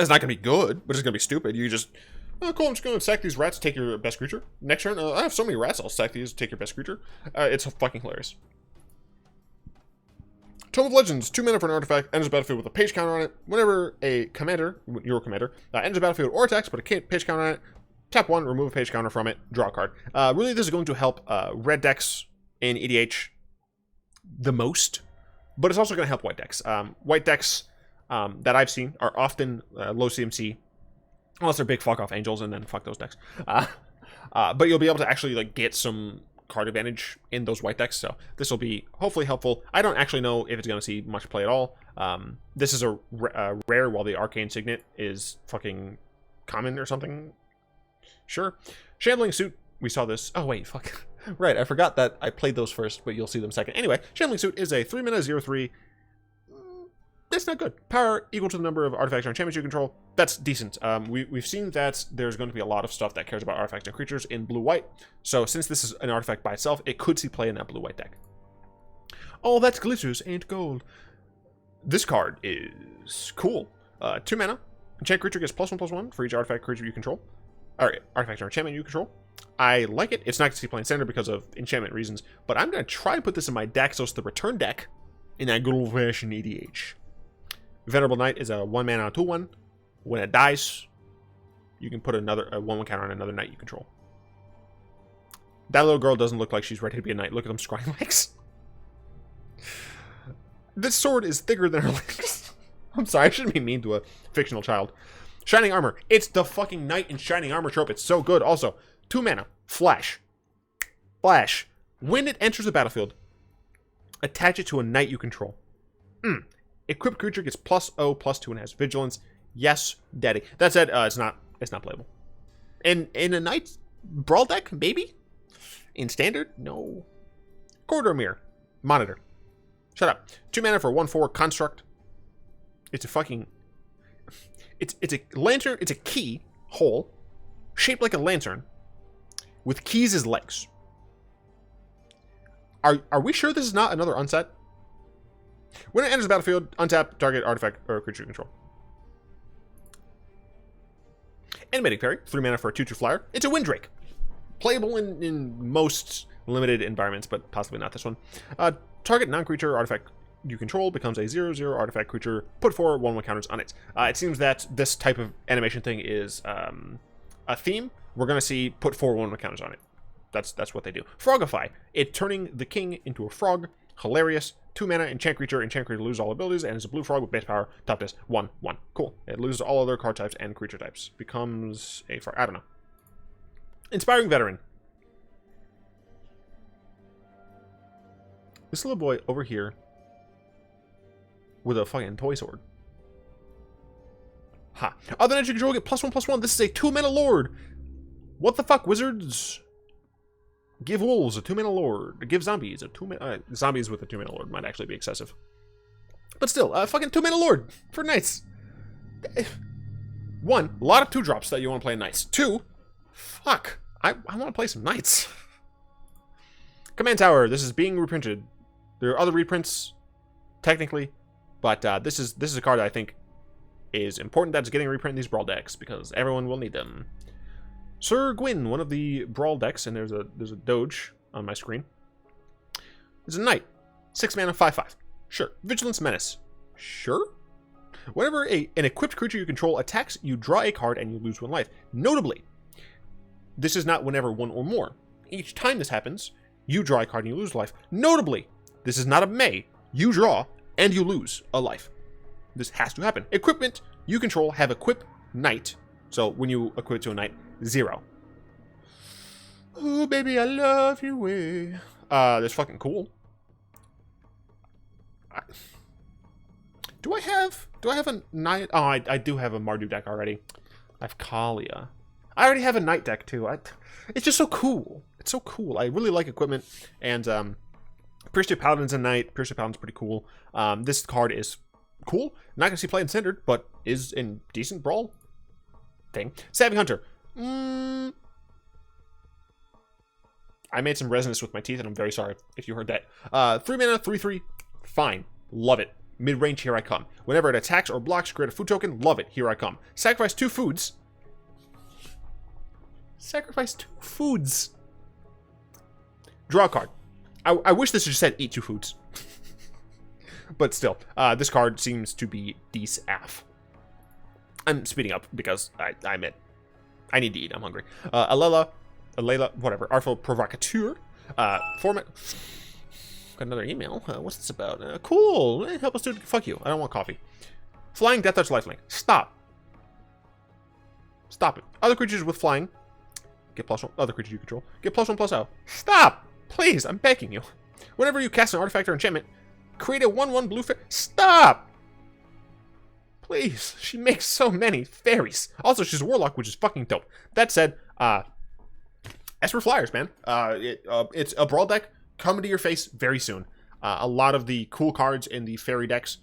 going to be good, but it's going to be stupid. You just, oh, cool, I'm just going to sack these rats, take your best creature. Next turn, I have so many rats, I'll sack these, take your best creature. It's fucking hilarious. Tome of Legends, 2 mana for an artifact, enters the battlefield with a page counter on it. Whenever a commander, your commander, enters the battlefield or attacks, put a page counter on it, tap 1, remove a page counter from it, draw a card. Really, this is going to help red decks in EDH the most, but it's also going to help white decks. White decks that I've seen are often low CMC, unless they're big fuck off angels, and then fuck those decks. But you'll be able to actually like get some card advantage in those white decks, so this will be hopefully helpful. I don't actually know if it's going to see much play at all. This is a rare, while the Arcane Signet is fucking common or something. Sure. Shambling Suit, we saw this. Oh wait, fuck. Right, I forgot that I played those first, but you'll see them second. Anyway, Shambling Suit is a 3 mana 0/3. That's not good. Power equal to the number of artifacts or enchantments you control. That's decent. We've seen that there's going to be a lot of stuff that cares about artifacts and creatures in blue-white. So since this is an artifact by itself, it could see play in that blue-white deck. All that glitters ain't gold. This card is cool. 2 mana. Enchant creature gets +1/+1 for each artifact creature you control. Or artifact or enchantment you control. I like it. It's not going to see playing standard because of enchantment reasons, but I'm going to try and put this in my deck so it's the return deck in that good old-fashioned EDH. Venerable Knight is a 1-mana 2/1. When it dies, you can put another 1/1 counter on another knight you control. That little girl doesn't look like she's ready to be a knight. Look at them scrying legs. This sword is thicker than her legs. I'm sorry, I shouldn't be mean to a fictional child. Shining Armor. It's the fucking knight in Shining Armor trope. It's so good. Also, 2 mana. Flash. Flash. When it enters the battlefield, attach it to a knight you control. Equipped creature gets +0/+2 and has vigilance. Yes, daddy. That said, it's not playable. In a knight brawl deck, maybe. In standard, no. Corridor Mirror. Monitor. Shut up. 2 mana for 1/4 construct. It's a fucking... It's a lantern. It's a key hole shaped like a lantern with keys as legs. Are we sure this is not another unset? When it enters the battlefield, untap target artifact or creature you control. Animating Fairy, 3 mana for a 2/2 flyer. It's a Windrake. Playable in most limited environments, but possibly not this one. Target non-creature artifact you control becomes a 0/0 artifact creature. Put 4 1/1 counters on it. It seems that this type of animation thing is a theme. We're going to see put 4 1/1 counters on it. That's what they do. Frogify. It turning the king into a frog. Hilarious. 2 mana, enchant creature loses all abilities, and is a blue frog with base power. Top this 1/1. Cool. It loses all other card types and creature types. Becomes a frog. I don't know. Inspiring Veteran. This little boy over here with a fucking toy sword. Ha. Other than you control get +1/+1. This is a 2 mana lord. What the fuck, wizards? Give wolves a 2 mana lord. Give zombies a 2 mana... zombies with a 2 mana lord might actually be excessive. But still, fucking 2 mana lord for knights. 1, a lot of 2-drops that you want to play knights. 2, fuck. I want to play some knights. Command Tower. This is being reprinted. There are other reprints, technically, but this is a card that I think is important that's getting a reprint in these Brawl decks because everyone will need them. Sir Gwyn, one of the Brawl decks, and there's a Doge on my screen. There's a Knight, 6 mana, 5/5. Sure. Vigilance Menace. Sure. Whenever an equipped creature you control attacks, you draw a card and you lose 1 life. Notably, this is not whenever 1 or more. Each time this happens, you draw a card and you lose life. Notably, this is not a may. You draw and you lose a life. This has to happen. Equipment you control have equip Knight. So when you equip it to a Knight, 0. Oh, baby, I love you way. That's fucking cool. Do I have a Knight? Oh, I do have a Mardu deck already. I have Kalia. I already have a Knight deck too. It's just so cool. It's so cool. I really like equipment. And Priestly Paladin's a Knight. Priestly Paladin's pretty cool. This card is cool. Not gonna see played in standard, but is in decent Brawl thing. Savvy Hunter. I made some resonance with my teeth, and I'm very sorry if you heard that. 3 mana, 3/3. Fine. Love it. Mid-range, here I come. Whenever it attacks or blocks, create a food token. Love it. Here I come. Sacrifice 2 foods. Sacrifice 2 foods. Draw a card. I wish this just said eat 2 foods. But still, this card seems to be DSAF. I'm speeding up because I admit I need to eat. I'm hungry. Alela, whatever. Artful Provocateur. Format. Got another email. What's this about? Cool. Help us, dude. Fuck you. I don't want coffee. Flying, Death Touch, Lifelink. Stop. Stop it. Other creatures with flying. Get +1. Other creatures you control. Get +1/+0. Stop. Please, I'm begging you. Whenever you cast an artifact or enchantment, create a 1/1 blue fairy. Stop. Please. She makes so many fairies. Also, she's a warlock, which is fucking dope. That said, as for flyers, man, it's a Brawl deck coming to your face very soon. A lot of the cool cards in the fairy decks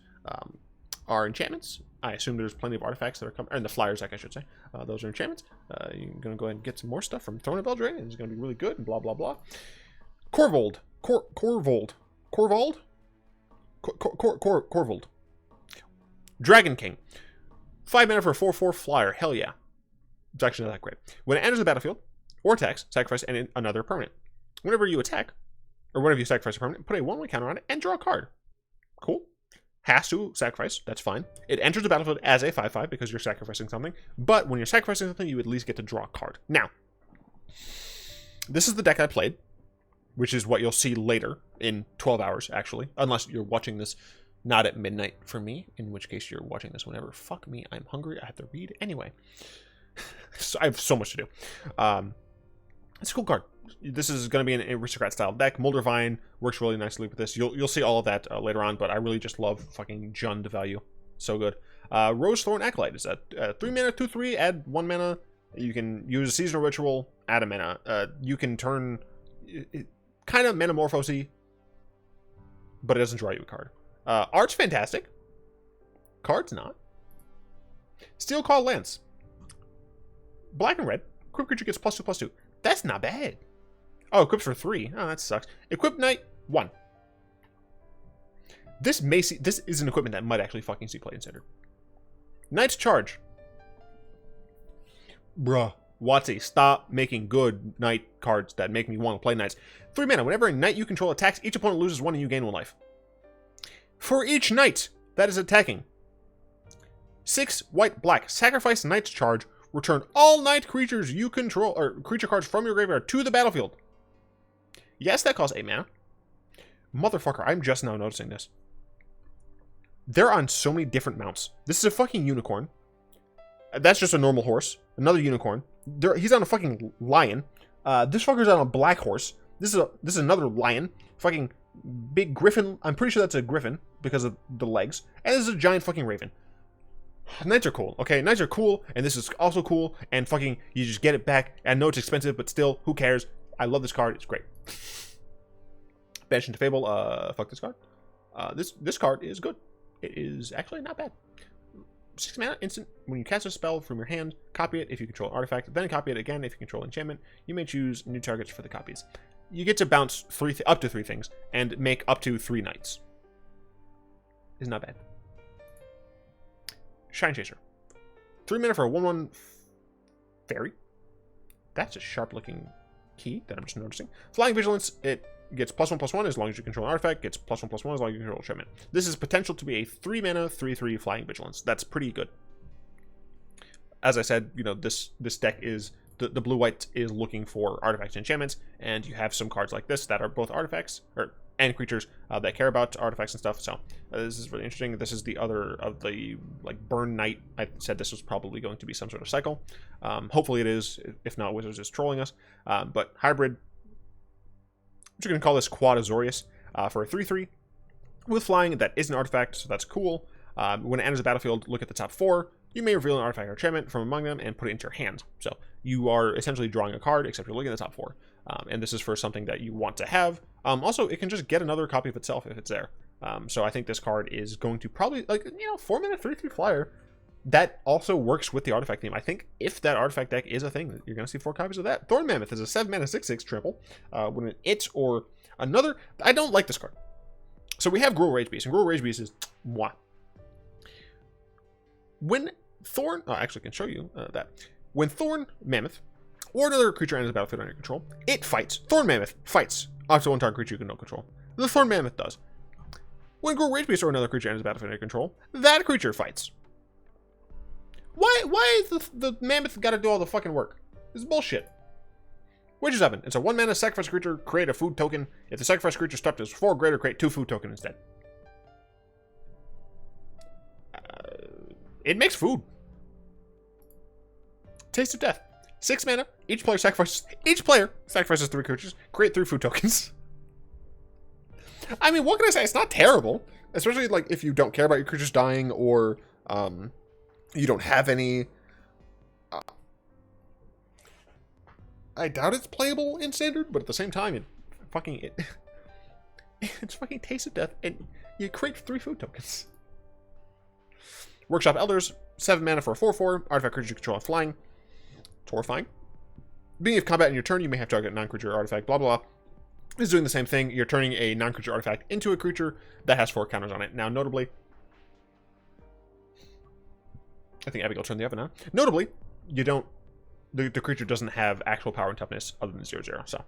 are enchantments. I assume there's plenty of artifacts that are coming, and the flyers deck, I should say. Those are enchantments. You're going to go ahead and get some more stuff from Throne of Eldraine, and it's going to be really good, and blah, blah, blah. Corvold. Dragon King. 5 mana for a 4/4 flyer. Hell yeah. It's actually not that great. When it enters the battlefield, or attacks, sacrifice another permanent. Whenever you attack, or whenever you sacrifice a permanent, put a 1/1 counter on it and draw a card. Cool. Has to sacrifice, that's fine. It enters the battlefield as a 5/5 because you're sacrificing something, but when you're sacrificing something, you at least get to draw a card. Now, this is the deck I played, which is what you'll see later in 12 hours, actually, unless you're watching this not at midnight for me, in which case you're watching this whenever. Fuck me, I'm hungry, I have to read. Anyway, so I have so much to do. It's a cool card. This is going to be an aristocrat-style deck. Moldervine works really nicely with this. You'll see all of that later on, but I really just love fucking Jund value. So good. Rosethorn Acolyte is a 3 mana, 2/3, add 1 mana. You can use a seasonal ritual, add a mana. You can turn kind of metamorphosy, but it doesn't draw you a card. Art's fantastic. Card's not. Steel Call Lance. Black and red. Equip creature gets +2/+2. That's not bad. Oh, equips for 3. Oh, that sucks. Equip Knight 1. This is an equipment that might actually fucking see play in Standard. Knight's Charge. Bruh. WotC, stop making good Knight cards that make me want to play Knights. 3 mana. Whenever a Knight you control attacks, each opponent loses 1 and you gain 1 life. For each Knight that is attacking. 6 white, black. Sacrifice Knight's Charge. Return all Knight creatures you control, or creature cards from your graveyard to the battlefield. Yes, that costs 8 mana. Motherfucker, I'm just now noticing this. They're on so many different mounts. This is a fucking unicorn. That's just a normal horse. Another unicorn. He's on a fucking lion. This fucker's on a black horse. This is another lion. Fucking big griffin. I'm pretty sure that's a griffin because of the legs. And this is a giant fucking raven. Knights are cool, okay? Knights are cool, and this is also cool, and fucking, you just get it back. I know it's expensive, but still, who cares? I love this card, it's great. Banish into Fable, fuck this card. This card is good. It is actually not bad. 6 mana, instant. When you cast a spell from your hand, copy it if you control an artifact, then copy it again if you control enchantment. You may choose new targets for the copies. You get to bounce up to 3 things, and make up to 3 knights. It's not bad. Shine Chaser. 3 mana for a 1/1 fairy. That's a sharp looking key that I'm just noticing. Flying Vigilance, it gets +1/+1 as long as you control an artifact, gets +1/+1 as long as you control enchantment. This is potential to be a 3 mana, 3/3 Flying Vigilance. That's pretty good. As I said, you know, this deck is, the blue-white is looking for artifacts and enchantments, and you have some cards like this that are both artifacts, and creatures that care about artifacts and stuff. So this is really interesting. This is the other of the like Burn Knight. I said this was probably going to be some sort of cycle. Hopefully it is. If not, Wizards is trolling us. But hybrid. We're going to call this Quad Azorius for a 3/3 with flying. That is an artifact, so that's cool. When it enters the battlefield, look at the top 4. You may reveal an artifact or enchantment from among them and put it into your hand. So you are essentially drawing a card, except you're looking at the top 4. And this is for something that you want to have. Also, it can just get another copy of itself if it's there. So I think this card is going to probably, 4 mana 3/3 flyer. That also works with the artifact theme. I think if that artifact deck is a thing, you're going to see 4 copies of that. Thorn Mammoth is a 7 mana 6/6 triple. When it or another, I don't like this card. So we have Gruul Rage Beast, and Gruul Rage Beast is moi. When Thorn, I actually can show you that. When Thorn Mammoth or another creature enters the battlefield under your control, it fights. Thorn Mammoth fights up to 1 target creature you can no control. The Thorn Mammoth does. When Gruul Rage Beast or another creature enters the battlefield under your control, that creature fights. Why is the Mammoth got to do all the fucking work? This is bullshit. Witch's Oven. It's a 1 mana sacrifice creature, create a food token. If the sacrifice creature stepped is 4 greater, create 2 food tokens instead. It makes food. Taste of Death. 6 mana. Each player sacrifices 3 creatures. Create 3 food tokens. I mean, what can I say? It's not terrible. Especially like if you don't care about your creatures dying or you don't have any. I doubt it's playable in Standard, but at the same time, it's fucking Taste of Death, and you create 3 food tokens. Workshop Elders, 7 mana for a 4/4. Artifact creature you control and flying. It's horrifying. Beginning of combat in your turn, you may have target non-creature artifact, blah, blah, blah. It's doing the same thing. You're turning a non-creature artifact into a creature that has 4 counters on it. Now, notably, I think Abigail turned the oven on. Notably, you don't the creature doesn't have actual power and toughness other than 0/0. So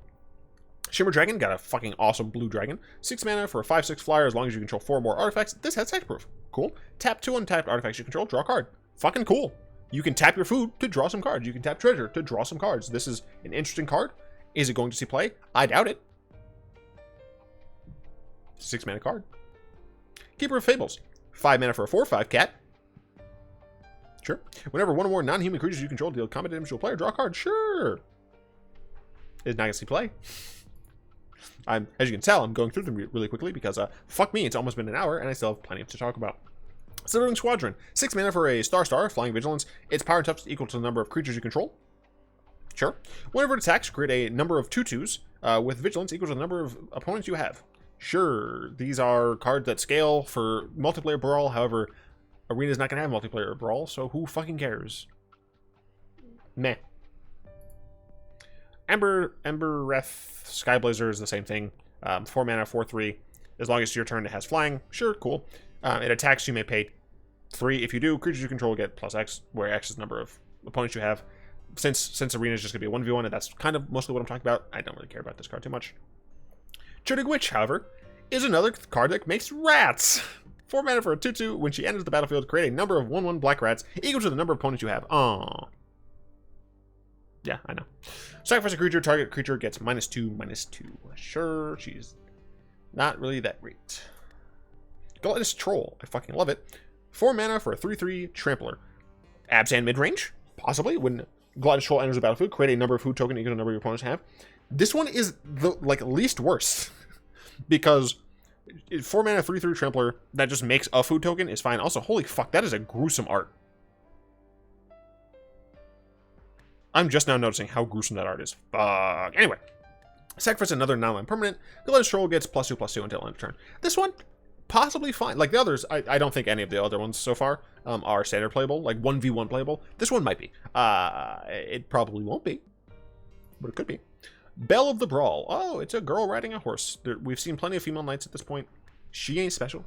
Shimmer Dragon got a fucking awesome blue dragon. 6 mana for a 5/6 flyer as long as you control 4 or more artifacts. This has hexproof. Cool. Tap 2 untapped artifacts you control, draw a card. Fucking cool. You can tap your food to draw some cards. You can tap treasure to draw some cards. This is an interesting card. Is it going to see play? I doubt it. 6 mana card. Keeper of Fables. 5 mana for a 4/5 cat. Sure. Whenever one or more non-human creatures you control deal combat damage to a player, draw a card. Sure. It's not going to see play. As you can tell, I'm going through them really quickly because, fuck me, it's almost been an hour and I still have plenty to talk about. Silverwing Squadron. 6 mana for a star, flying vigilance. Its power and toughness equal to the number of creatures you control. Sure. Whenever it attacks, create a number of 2/2s with vigilance equal to the number of opponents you have. Sure. These are cards that scale for multiplayer Brawl. However, Arena's not going to have multiplayer Brawl, so who fucking cares? Meh. Embereth Skyblazer is the same thing. 4 mana, 4/3. As long as it's your turn, it has flying. Sure, cool. It attacks, you may pay 3. If you do, creatures you control get +X, where X is the number of opponents you have. Since Arena is just going to be a 1v1, and that's kind of mostly what I'm talking about, I don't really care about this card too much. Churning Witch, however, is another card that makes rats. 4 mana for a 2/2. When she enters the battlefield, create a number of 1/1 black rats equal to the number of opponents you have. Aww. Yeah, I know. Sacrifice a creature. Target creature gets -2/2. Sure, she's not really that great. Gluttonous Troll. I fucking love it. 4 mana for a 3/3 Trampler. Abzan midrange? Possibly. When Gluttonous Troll enters the battlefield, create a number of food token equal to the number your opponents have. This one is the least worst. Because 4 mana 3/3 Trampler that just makes a food token is fine. Also, holy fuck, that is a gruesome art. I'm just now noticing how gruesome that art is. Fuck. Anyway. Sacrifice another non-land permanent. Gluttonous Troll gets +2/+2 until end of turn. This one, possibly fine. Like the others, I don't think any of the other ones so far are standard playable. Like 1v1 playable. This one might be. It probably won't be. But it could be. Belle of the Brawl. Oh, it's a girl riding a horse. We've seen plenty of female knights at this point. She ain't special.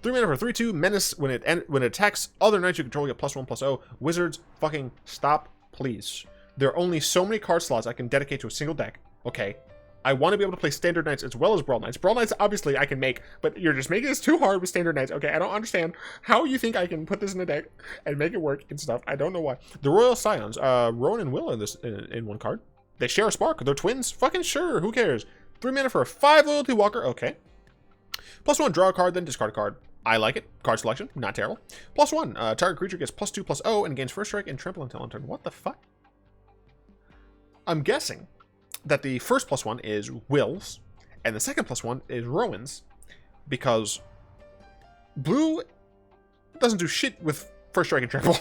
3 mana for 3/2. Menace. When it attacks other knights you control, get +1/+0. Wizards, fucking stop, please. There are only so many card slots I can dedicate to a single deck. Okay. I want to be able to play standard knights as well as Brawl knights. Brawl knights, obviously, I can make, but you're just making this too hard with standard knights. Okay, I don't understand how you think I can put this in a deck and make it work and stuff. I don't know why. The Royal Scions. Rowan and Will in one card. They share a spark. They're twins. Fucking sure. Who cares? 3 mana for a 5 Loyalty Walker. Okay. +1, draw a card, then discard a card. I like it. Card selection. Not terrible. +1, target creature gets +2/+0 and gains first strike and trample until end turn. What the fuck? I'm guessing that the first +1 is Will's, and the second +1 is Rowan's, because blue doesn't do shit with first strike and trample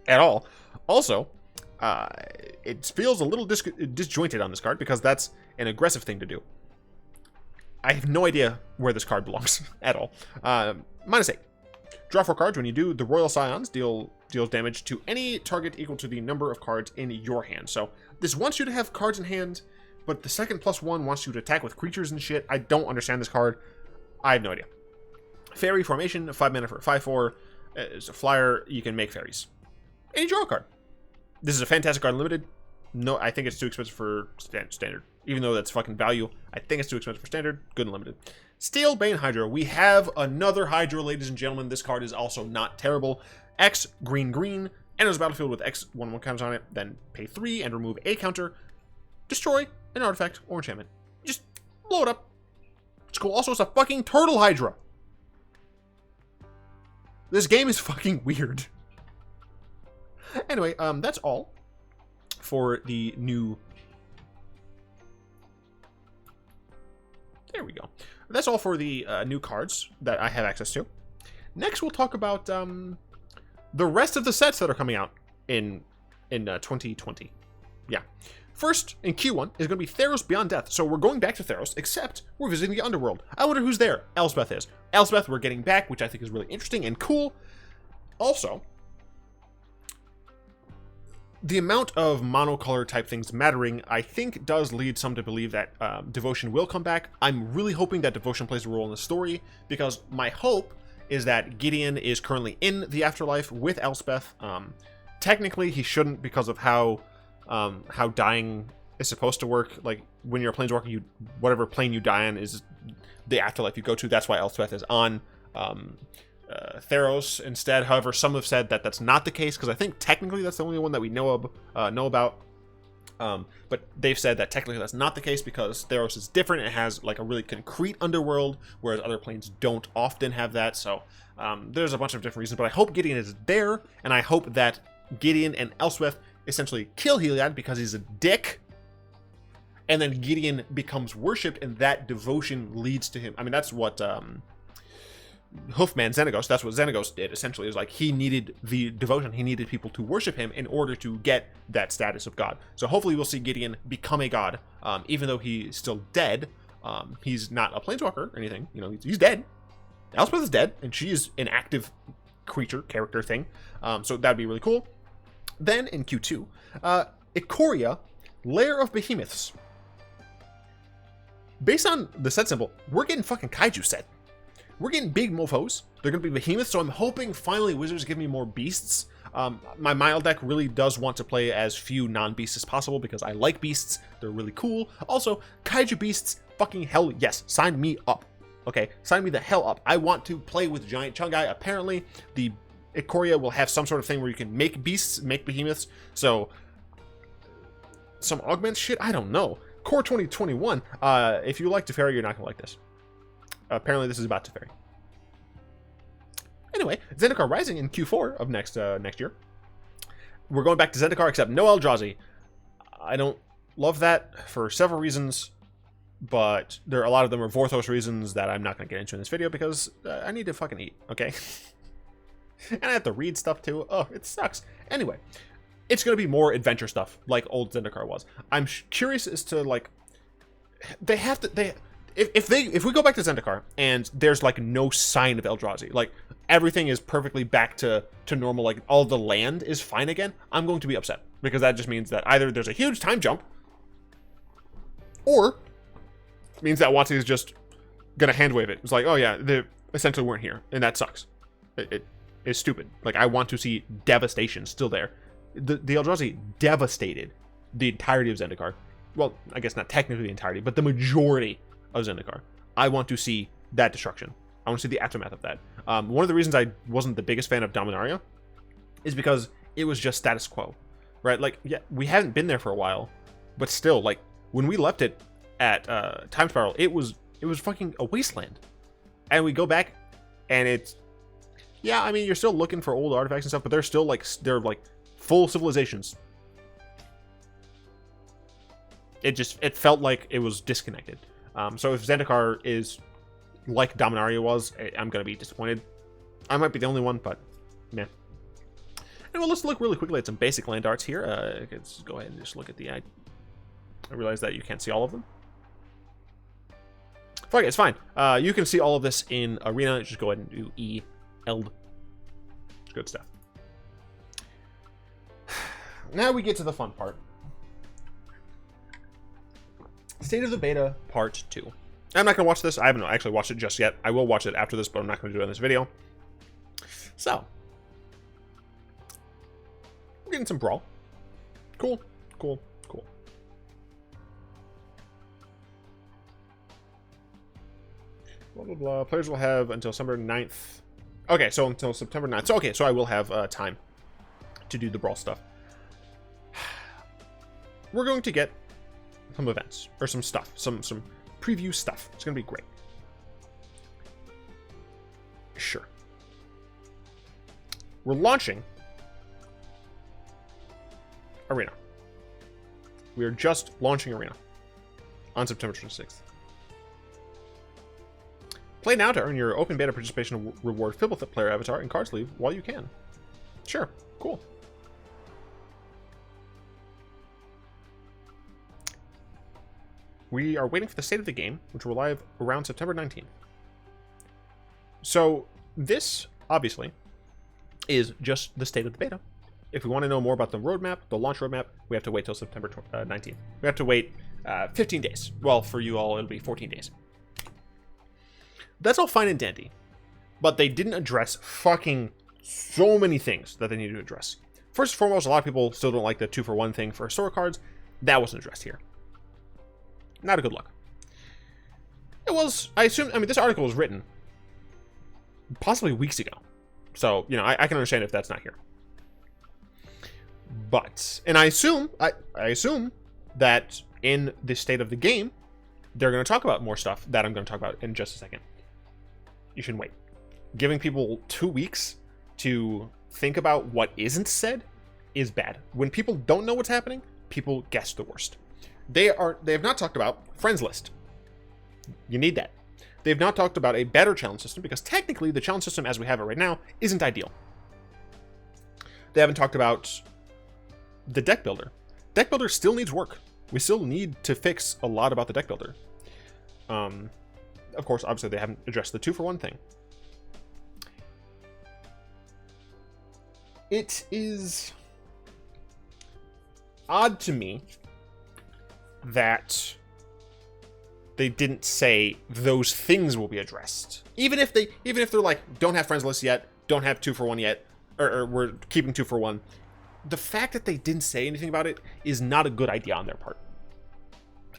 at all. Also, it feels a little disjointed on this card, because that's an aggressive thing to do. I have no idea where this card belongs at all. -8. Draw 4 cards. When you do, the Royal Scions deals damage to any target equal to the number of cards in your hand. So this wants you to have cards in hand, but the second +1 wants you to attack with creatures and shit. I don't understand this card. I have no idea. Fairy Formation, 5 mana for a 5/4. It's a flyer. You can make fairies. And you draw a card. This is a fantastic card, limited. No, I think it's too expensive for standard. Even though that's fucking value, I think it's too expensive for standard. Good and limited. Steel Bane Hydra. We have another Hydra, ladies and gentlemen. This card is also not terrible. X, green, enters the battlefield with X 1/1 counters on it, then pay 3 and remove a counter. Destroy an artifact or enchantment. Just blow it up. It's cool. Also, it's a fucking Turtle Hydra. This game is fucking weird. Anyway, that's all for the new... There we go. That's all for the new cards that I have access to. Next, we'll talk about the rest of the sets that are coming out in 2020. Yeah. First, in Q1, is going to be Theros Beyond Death. So we're going back to Theros, except we're visiting the Underworld. I wonder who's there. Elspeth is. Elspeth, we're getting back, which I think is really interesting and cool. Also, the amount of monocolor type things mattering, I think, does lead some to believe that Devotion will come back. I'm really hoping that Devotion plays a role in the story, because my hope is that Gideon is currently in the afterlife with Elspeth. Technically, he shouldn't, because of how how dying is supposed to work. Like, when you're a planeswalker, whatever plane you die on is the afterlife you go to. That's why Elspeth is on Theros instead. However, some have said that that's not the case, because I think technically that's the only one that we know about. But they've said that technically that's not the case, because Theros is different. It has like a really concrete underworld, whereas other planes don't often have that. So there's a bunch of different reasons, but I hope Gideon is there, and I hope that Gideon and Elspeth essentially kill Heliod because he's a dick, and then Gideon becomes worshipped, and that devotion leads to him. I mean, that's what Hoofman Xenagos, that's what Xenagos did, essentially. Is like, he needed the devotion, he needed people to worship him in order to get that status of god. So hopefully we'll see Gideon become a god, even though he's still dead. He's not a planeswalker or anything, you know, he's dead. Elspeth is dead, and she is an active creature, character thing, so that'd be really cool. Then in Q2, Ikoria, Lair of Behemoths. Based on the set symbol, we're getting fucking kaiju set. We're getting big mofos. They're going to be behemoths, so I'm hoping finally Wizards give me more beasts. My Mile deck really does want to play as few non-beasts as possible, because I like beasts. They're really cool. Also, kaiju beasts, fucking hell yes. Sign me up. Okay, sign me the hell up. I want to play with Giant Chungai. Apparently, the Ikoria will have some sort of thing where you can make beasts, make behemoths. So, some augment shit? I don't know. Core 2021. If you like Teferi, you're not going to like this. Apparently, this is about Teferi. Anyway, Zendikar Rising in Q4 of next year. We're going back to Zendikar, except no Eldrazi. I don't love that for several reasons, but a lot of them are Vorthos reasons that I'm not going to get into in this video, because I need to fucking eat, okay? And I have to read stuff too. Oh, it sucks. Anyway, it's going to be more adventure stuff like old Zendikar was. I'm curious as to, like, they have to... If we go back to Zendikar and there's like no sign of Eldrazi, like everything is perfectly back to normal, like all the land is fine again, I'm going to be upset, because that just means that either there's a huge time jump, or it means that WotC is just gonna hand wave it. It's like, oh yeah, they essentially weren't here, and that sucks. It is stupid. Like, I want to see devastation still there. The Eldrazi devastated the entirety of Zendikar. Well, I guess not technically the entirety, but the majority of Zendikar. I want to see that destruction. I want to see the aftermath of that. One of the reasons I wasn't the biggest fan of Dominaria is because it was just status quo, right? Like, yeah, we haven't been there for a while, but still, like, when we left it at Time Spiral, it was fucking a wasteland. And we go back, and it's, yeah, I mean, you're still looking for old artifacts and stuff, but they're still like, they're like full civilizations. It felt like it was disconnected. So if Zendikar is like Dominaria was, I'm going to be disappointed. I might be the only one, but meh. Anyway, let's look really quickly at some basic land arts here. Let's go ahead and just look at the... I realize that you can't see all of them. Fuck it, it's fine. You can see all of this in Arena. Just go ahead and do ELD. Good stuff. Now we get to the fun part. State of the Beta Part 2. I'm not going to watch this. I haven't actually watched it just yet. I will watch it after this, but I'm not going to do it in this video. So, we're getting some Brawl. Cool, cool, cool. Blah, blah, blah. Players will have until September 9th. Okay, so until September 9th. So, okay, so I will have time to do the Brawl stuff. We're going to get some events, or some stuff, some preview stuff. It's gonna be great. Sure. We're launching Arena. We are just launching Arena on September 26th. Play now to earn your open beta participation reward filled with a player avatar and card sleeve while you can. Sure, cool. We are waiting for the state of the game, which will live around September 19th. So this, obviously, is just the state of the beta. If we want to know more about the roadmap, the launch roadmap, we have to wait till September 19th. We have to wait 15 days. Well, for you all, it'll be 14 days. That's all fine and dandy. But they didn't address fucking so many things that they needed to address. First and foremost, a lot of people still don't like the 2-for-1 thing for historic cards. That wasn't addressed here. Not a good look. It was, I mean, this article was written possibly weeks ago. So, you know, I can understand if that's not here. But, and I assume that in this state of the game, they're going to talk about more stuff that I'm going to talk about in just a second. You shouldn't wait. Giving people 2 weeks to think about what isn't said is bad. When people don't know what's happening, people guess the worst. They have not talked about friends list. You need that. They've not talked about a better challenge system because technically the challenge system as we have it right now isn't ideal. They haven't talked about the deck builder. Deck builder still needs work. We still need to fix a lot about the deck builder. Of course, obviously they haven't addressed the 2-for-1 thing. It is odd to me that they didn't say those things will be addressed. Even if they're like, don't have friends list yet, don't have 2-for-1 yet, or we're keeping 2-for-1. The fact that they didn't say anything about it is not a good idea on their part.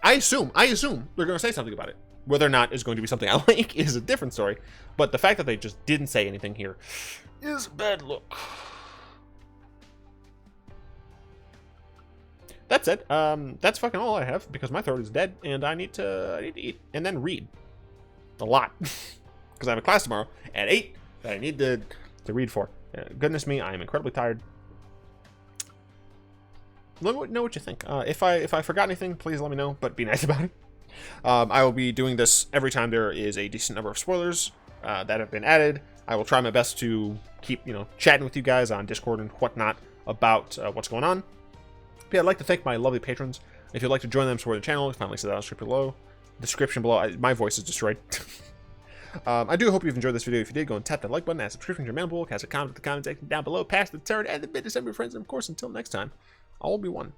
I assume they're going to say something about it. Whether or not it's going to be something I like is a different story. But the fact that they just didn't say anything here is a bad look. That said, that's fucking all I have because my throat is dead and I need to eat and then read a lot because I have a class tomorrow at 8 that I need to read for. Goodness me, I am incredibly tired. Let me know what you think. If I forgot anything, please let me know, but be nice about it. I will be doing this every time there is a decent number of spoilers that have been added. I will try my best to keep, chatting with you guys on Discord and whatnot about what's going on. But yeah, I'd like to thank my lovely patrons. If you'd like to join them, support the channel, find links to that in the description below. My voice is destroyed. I do hope you've enjoyed this video. If you did, go and tap that like button, add subscription to your Manable, cast a comment in the comment section down below, pass the turn, and the bit to send your friends. And of course, until next time, I'll be one.